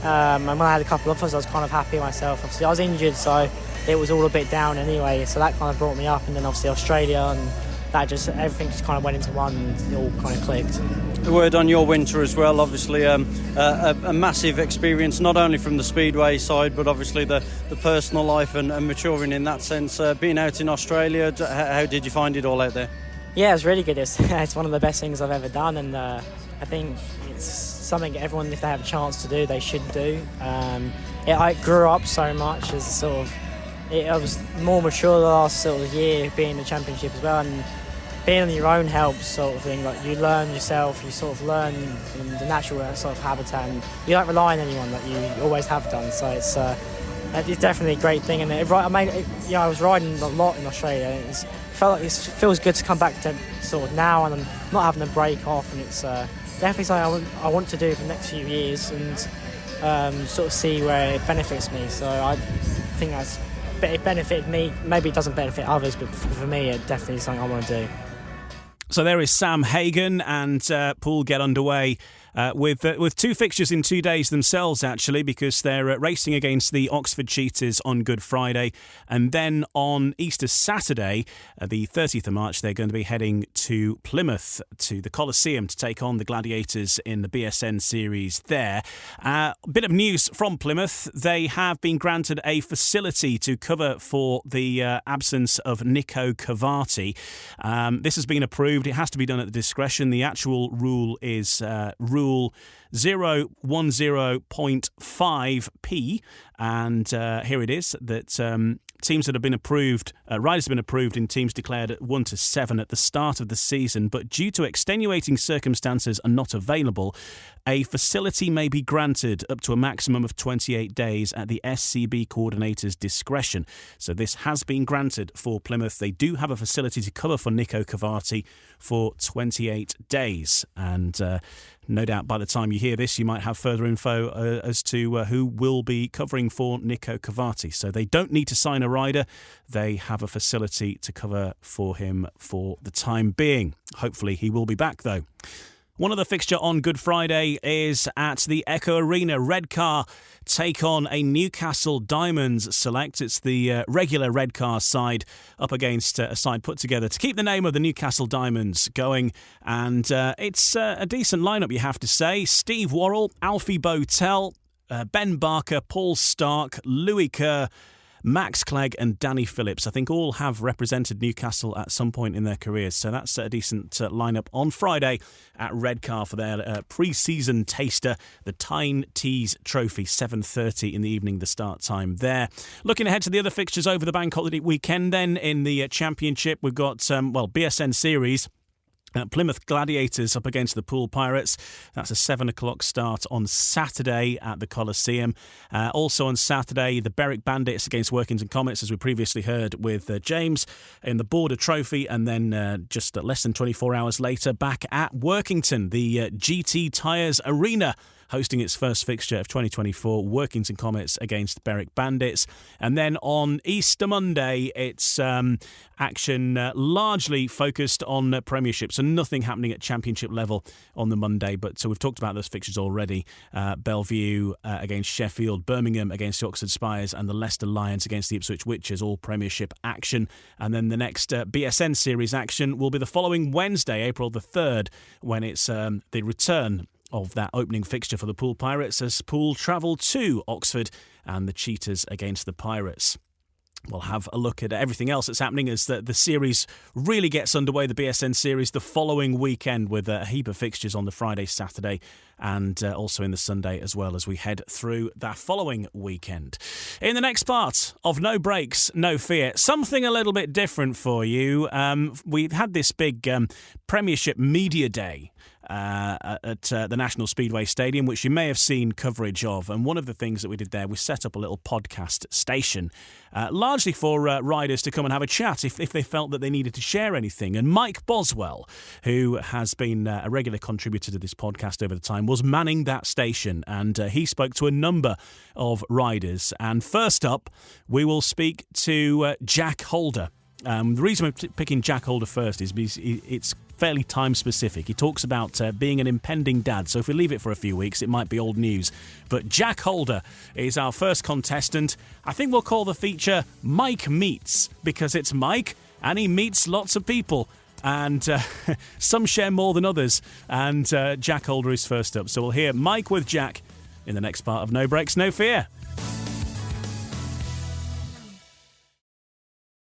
And when I had a couple of offers, I was kind of happy myself. Obviously I was injured, so it was all a bit down anyway, so that kind of brought me up. And then obviously Australia, and everything just kind of went into one, and it all kind of clicked. The word on your winter as well, obviously a massive experience, not only from the Speedway side, but obviously the personal life and maturing in that sense. Being out in Australia, how did you find it all out there? Yeah, it was really good. It's one of the best things I've ever done, and I think it's something everyone, if they have a chance to do, they should do. I grew up so much as sort of, I was more mature the last sort of year being in the Championship as well, and being on your own helps, sort of thing. Like, you learn yourself, you sort of learn in the natural sort of habitat, and you don't rely on anyone like you always have done. So it's definitely a great thing. And I was riding a lot in Australia, and it feels good to come back to sort of now, and I'm not having a break off, and it's definitely something I want to do for the next few years, and sort of see where it benefits me. So I think it benefited me. Maybe it doesn't benefit others, but for me, it definitely is something I want to do. So there is Sam Hagon, and Poole get underway with two fixtures in 2 days themselves, actually, because they're racing against the Oxford Cheetahs on Good Friday, and then on Easter Saturday, the 30th of March, they're going to be heading to Plymouth, to the Coliseum, to take on the Gladiators in the BSN series there. A bit of news from Plymouth. They have been granted a facility to cover for the absence of Nico Cavati. This has been approved. It has to be done at the discretion. The actual rule is Rule 010.5p, and here it is, that teams that have been approved, riders have been approved in teams declared at 1 to 7 at the start of the season, but due to extenuating circumstances are not available, a facility may be granted up to a maximum of 28 days at the SCB coordinator's discretion. So this has been granted for Plymouth. They do have a facility to cover for Nico Cavati for 28 days. And no doubt by the time you hear this, you might have further info as to who will be covering for Nico Cavati. So they don't need to sign a rider. They have a facility to cover for him for the time being. Hopefully he will be back, though. One other fixture on Good Friday is at the Echo Arena. Redcar take on a Newcastle Diamonds select. It's the regular Redcar side up against a side put together to keep the name of the Newcastle Diamonds going. And it's a decent lineup, you have to say. Steve Worrell, Alfie Botel, Ben Barker, Paul Stark, Louis Kerr, Max Clegg and Danny Phillips, I think all have represented Newcastle at some point in their careers. So that's a decent lineup on Friday at Redcar for their pre-season taster, the Tyne Tees Trophy, 7:30 in the evening, the start time there. Looking ahead to the other fixtures over the bank holiday weekend then in the Championship, we've got, BSN Series. Plymouth Gladiators up against the Poole Pirates. That's a 7 o'clock start on Saturday at the Coliseum. Also on Saturday, the Berwick Bandits against Workington Comets, as we previously heard with James, in the Border Trophy. And then just less than 24 hours later, back at Workington, the GT Tyres Arena, hosting its first fixture of 2024, Workington Comets against Berwick Bandits. And then on Easter Monday, it's action largely focused on Premiership, so nothing happening at Championship level on the Monday. But so we've talked about those fixtures already. Belle Vue against Sheffield, Birmingham against the Oxford Spires, and the Leicester Lions against the Ipswich Witches, all Premiership action. And then the next BSN Series action will be the following Wednesday, April the 3rd, when it's the return of that opening fixture for the Poole Pirates as Poole travel to Oxford and the Cheetahs against the Pirates. We'll have a look at everything else that's happening as the series really gets underway, the BSN series, the following weekend with a heap of fixtures on the Friday, Saturday and also in the Sunday as well as we head through that following weekend. In the next part of No Breaks, No Fear, something a little bit different for you. We've had this big Premiership Media Day at the National Speedway Stadium, which you may have seen coverage of. And one of the things that we did there, we set up a little podcast station, largely for riders to come and have a chat if they felt that they needed to share anything. And Mike Boswell, who has been a regular contributor to this podcast over the time, was manning that station. And he spoke to a number of riders. And first up, we will speak to Jack Holder. The reason we're picking Jack Holder first is because it's fairly time specific. He talks about being an impending dad, so if we leave it for a few weeks, it might be old news. But Jack Holder is our first contestant. I think we'll call the feature Mike Meets, because it's Mike and he meets lots of people. And some share more than others. And Jack Holder is first up. So we'll hear Mike with Jack in the next part of No Breaks, No Fear.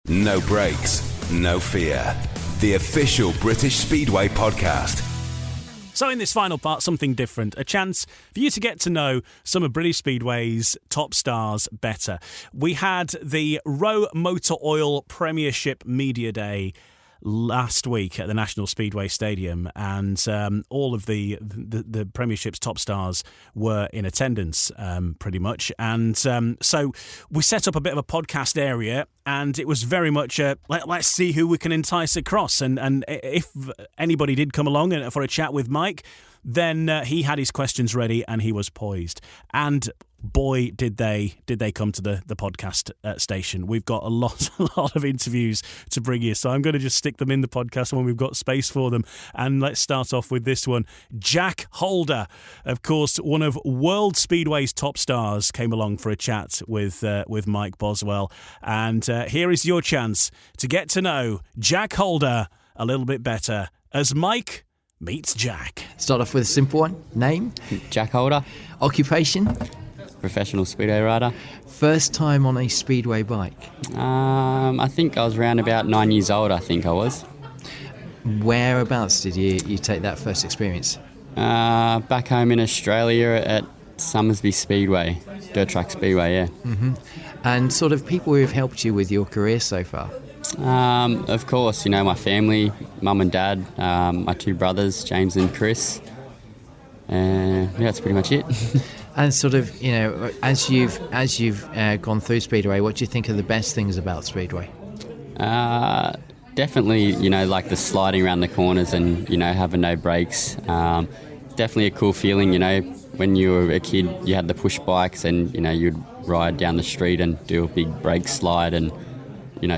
No Breaks, No Fear. The official British Speedway podcast. So in this final part, something different. A chance for you to get to know some of British Speedway's top stars better. We had the ROWE Motor Oil Premiership Media Day last week at the National Speedway Stadium, and all of the Premiership's top stars were in attendance, pretty much. And so we set up a bit of a podcast area, and it was very much let's see who we can entice across. And if anybody did come along for a chat with Mike, then he had his questions ready and he was poised. And boy, did they come to the podcast station. We've got a lot of interviews to bring you, so I'm going to just stick them in the podcast when we've got space for them. And let's start off with this one. Jack Holder, of course, one of World Speedway's top stars, came along for a chat with Mike Boswell. And here is your chance to get to know Jack Holder a little bit better as Mike meets Jack. Start off with a simple one. Name? Jack Holder. Occupation? Professional speedway rider. First time on a speedway bike? I think I was around about 9 years old, I think I was. Whereabouts did you take that first experience? Back home in Australia at Somersby Speedway, Dirt Track Speedway, yeah. Mm-hmm. And sort of people who have helped you with your career so far? Of course, my family, mum and dad, my two brothers, James and Chris. Yeah, that's pretty much it. And sort of, as you've gone through Speedway, what do you think are the best things about Speedway? Definitely, like the sliding around the corners and, having no brakes. Definitely a cool feeling, when you were a kid, you had the push bikes and, you'd ride down the street and do a big brake slide and,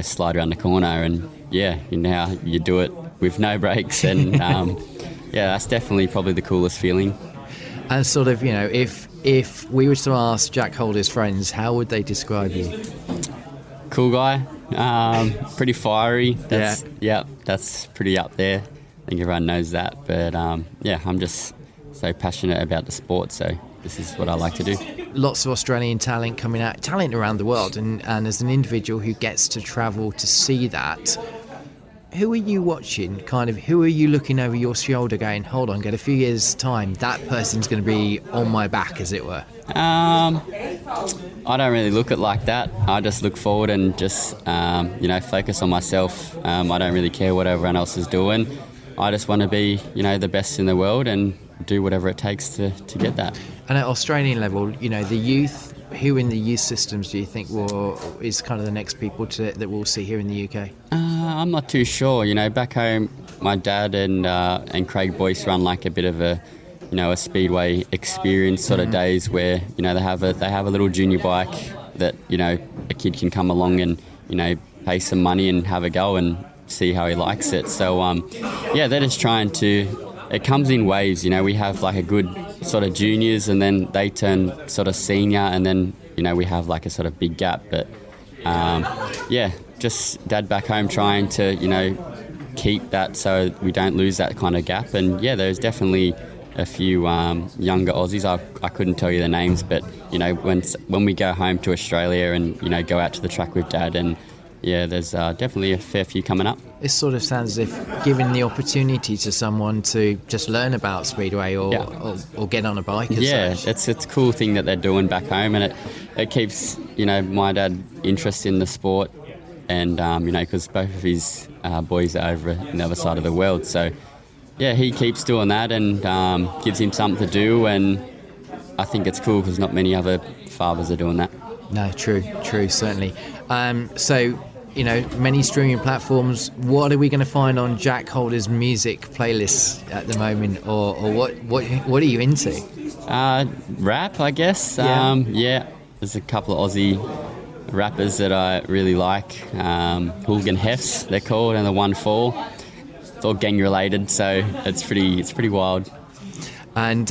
slide around the corner. And, yeah, now you do it with no brakes. And, yeah, that's definitely probably the coolest feeling. And sort of, if we were to ask Jack Holder's friends, how would they describe you? Cool guy, pretty fiery. That's pretty up there. I think everyone knows that. But yeah, I'm just so passionate about the sport, so this is what I like to do. Lots of Australian talent coming out, talent around the world, and as an individual who gets to travel to see that, who are you watching? Kind of, who are you looking over your shoulder going, hold on, get a few years' time, that person's going to be on my back, as it were? I don't really look at it like that. I just look forward and just, focus on myself. I don't really care what everyone else is doing. I just want to be, the best in the world and do whatever it takes to get that. And at Australian level, the youth, who in the youth systems do you think is kind of the next people that we'll see here in the UK? I'm not too sure. Back home, my dad and Craig Boyce run like a bit of a a speedway experience sort of days where they have a little junior bike that a kid can come along and pay some money and have a go and see how he likes it. So they're just trying to. It comes in waves. We have like a good sort of juniors, and then they turn sort of senior, and then we have like a sort of big gap. But just Dad back home trying to keep that so we don't lose that kind of gap. And there's definitely a few younger Aussies. I couldn't tell you their names, but when we go home to Australia and go out to the track with Dad, and there's definitely a fair few coming up. It sort of sounds as if giving the opportunity to someone to just learn about speedway or get on a bike. It's a cool thing that they're doing back home, and it keeps my dad interested in the sport, and because both of his boys are over on the other side of the world, so he keeps doing that and gives him something to do, and I think it's cool because not many other fathers are doing that. No, true, certainly. So, many streaming platforms. What are we going to find on Jack Holder's music playlists at the moment, or what are you into? Rap, I guess. There's a couple of Aussie rappers that I really like. Hooligan Hefs, they're called, and the 1-4. It's all gang related, so it's pretty wild. And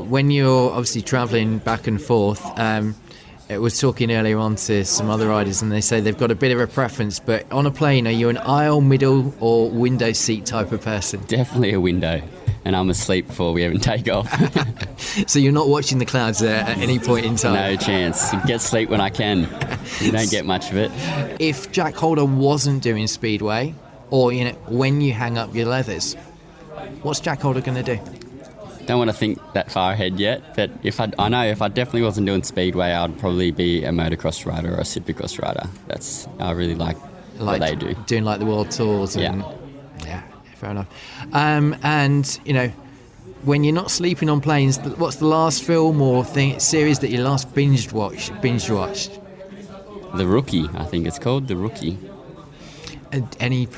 when you're obviously travelling back and forth, I was talking earlier on to some other riders, and they say they've got a bit of a preference, but on a plane, are you an aisle, middle or window seat type of person? Definitely a window, and I'm asleep before we even take off. So you're not watching the clouds at any point in time? No chance. Get sleep when I can. You don't get much of it. If Jack Holder wasn't doing speedway, or when you hang up your leathers, what's Jack Holder going to do? Don't want to think that far ahead yet, but if I definitely wasn't doing speedway, I'd probably be a motocross rider or a supercross rider. I really like what they do. Doing like the world tours. And, yeah, fair enough. And when you're not sleeping on planes, what's the last film or series that you last binge watched? The Rookie, I think it's called The Rookie. Any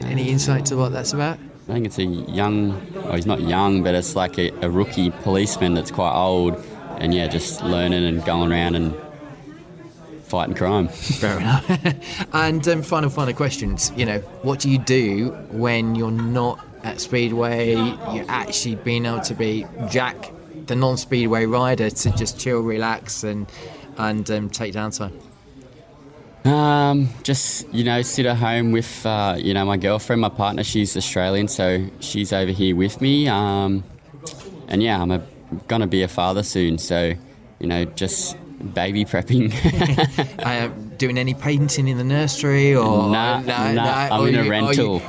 any insight to what that's about? I think it's he's not young, but it's like a rookie policeman that's quite old, and just learning and going around and fighting crime. Fair enough. And final questions. What do you do when you're not at Speedway? You're actually being able to be Jack, the non-Speedway rider, to just chill, relax, and take downtime. Just sit at home with my girlfriend, my partner. She's Australian, so she's over here with me. I'm gonna be a father soon, so just baby prepping. Doing any painting in the nursery or no, I'm in a rental,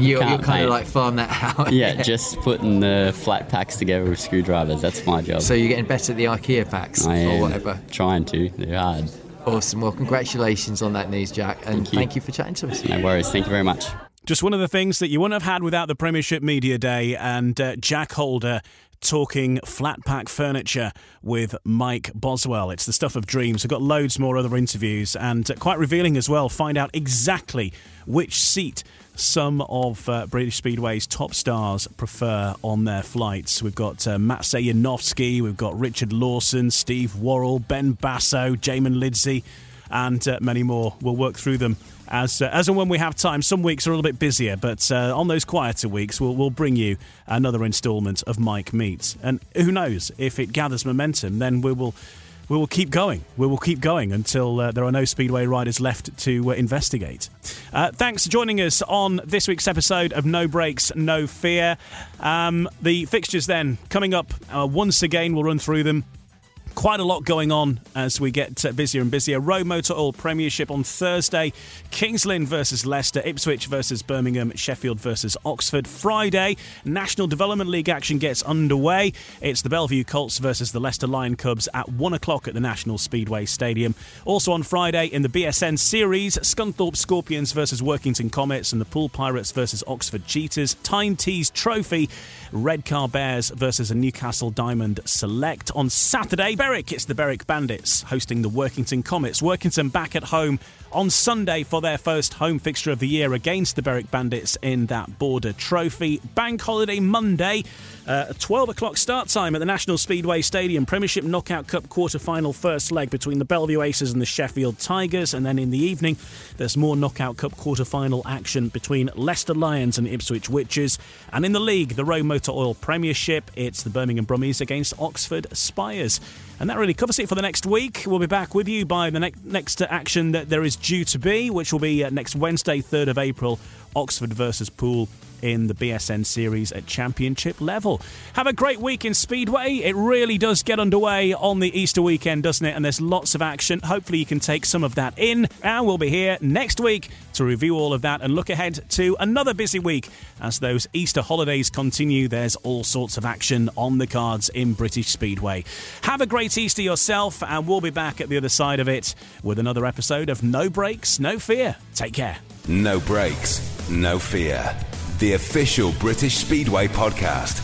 you're kind of like farm that out. Just putting the flat packs together with screwdrivers. That's my job. So you're getting better at the IKEA packs or whatever. Trying to. They're hard. Awesome. Well, congratulations on that news, Jack, and thank you for chatting to us. No worries. Thank you very much. Just one of the things that you wouldn't have had without the Premiership Media Day, and Jack Holder talking flat pack furniture with Mike Boswell. It's the stuff of dreams. We've got loads more other interviews, and quite revealing as well. Find out exactly which seat some of British Speedway's top stars prefer on their flights. We've got Matt Sayanovsky, we've got Richard Lawson, Steve Worrell, Ben Basso, Jamin Lidsey, and many more. We'll work through them as and when we have time. Some weeks are a little bit busier, but on those quieter weeks, we'll bring you another instalment of Mike Meets. And who knows, if it gathers momentum, then we will keep going. We will keep going until there are no Speedway riders left to investigate. Thanks for joining us on this week's episode of No Brakes, No Fear. The fixtures then coming up once again. We'll run through them. Quite a lot going on as we get busier and busier. ROWE Motor Oil Premiership on Thursday. Kings Lynn versus Leicester. Ipswich versus Birmingham. Sheffield versus Oxford. Friday, National Development League action gets underway. It's the Belle Vue Colts versus the Leicester Lion Cubs at 1 o'clock at the National Speedway Stadium. Also on Friday in the BSN Series, Scunthorpe Scorpions versus Workington Comets and the Poole Pirates versus Oxford Cheetahs. Tyne Tees Trophy, Redcar Bears versus a Newcastle Diamond Select. On Saturday, Berwick, it's the Berwick Bandits hosting the Workington Comets. Workington back at home on Sunday for their first home fixture of the year against the Berwick Bandits in that Border Trophy. Bank holiday Monday, a 12 o'clock start time at the National Speedway Stadium. Premiership Knockout Cup quarter-final first leg between the Belle Vue Aces and the Sheffield Tigers. And then in the evening, there's more Knockout Cup quarter-final action between Leicester Lions and Ipswich Witches. And in the league, the ROWE Motor Oil Premiership, it's the Birmingham Brummies against Oxford Spires. And that really covers it for the next week. We'll be back with you by the next action that there is due to be, which will be next Wednesday, 3rd of April, Oxford versus Poole in the BSN series at championship level. Have a great week in Speedway. It really does get underway on the Easter weekend, doesn't it? And there's lots of action. Hopefully you can take some of that in. And we'll be here next week to review all of that and look ahead to another busy week as those Easter holidays continue. There's all sorts of action on the cards in British Speedway. Have a great Easter yourself, and we'll be back at the other side of it with another episode of No Breaks, No Fear. Take care. No Breaks, No Fear. The official British Speedway podcast.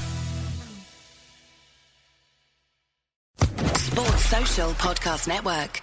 Sports Social Podcast Network.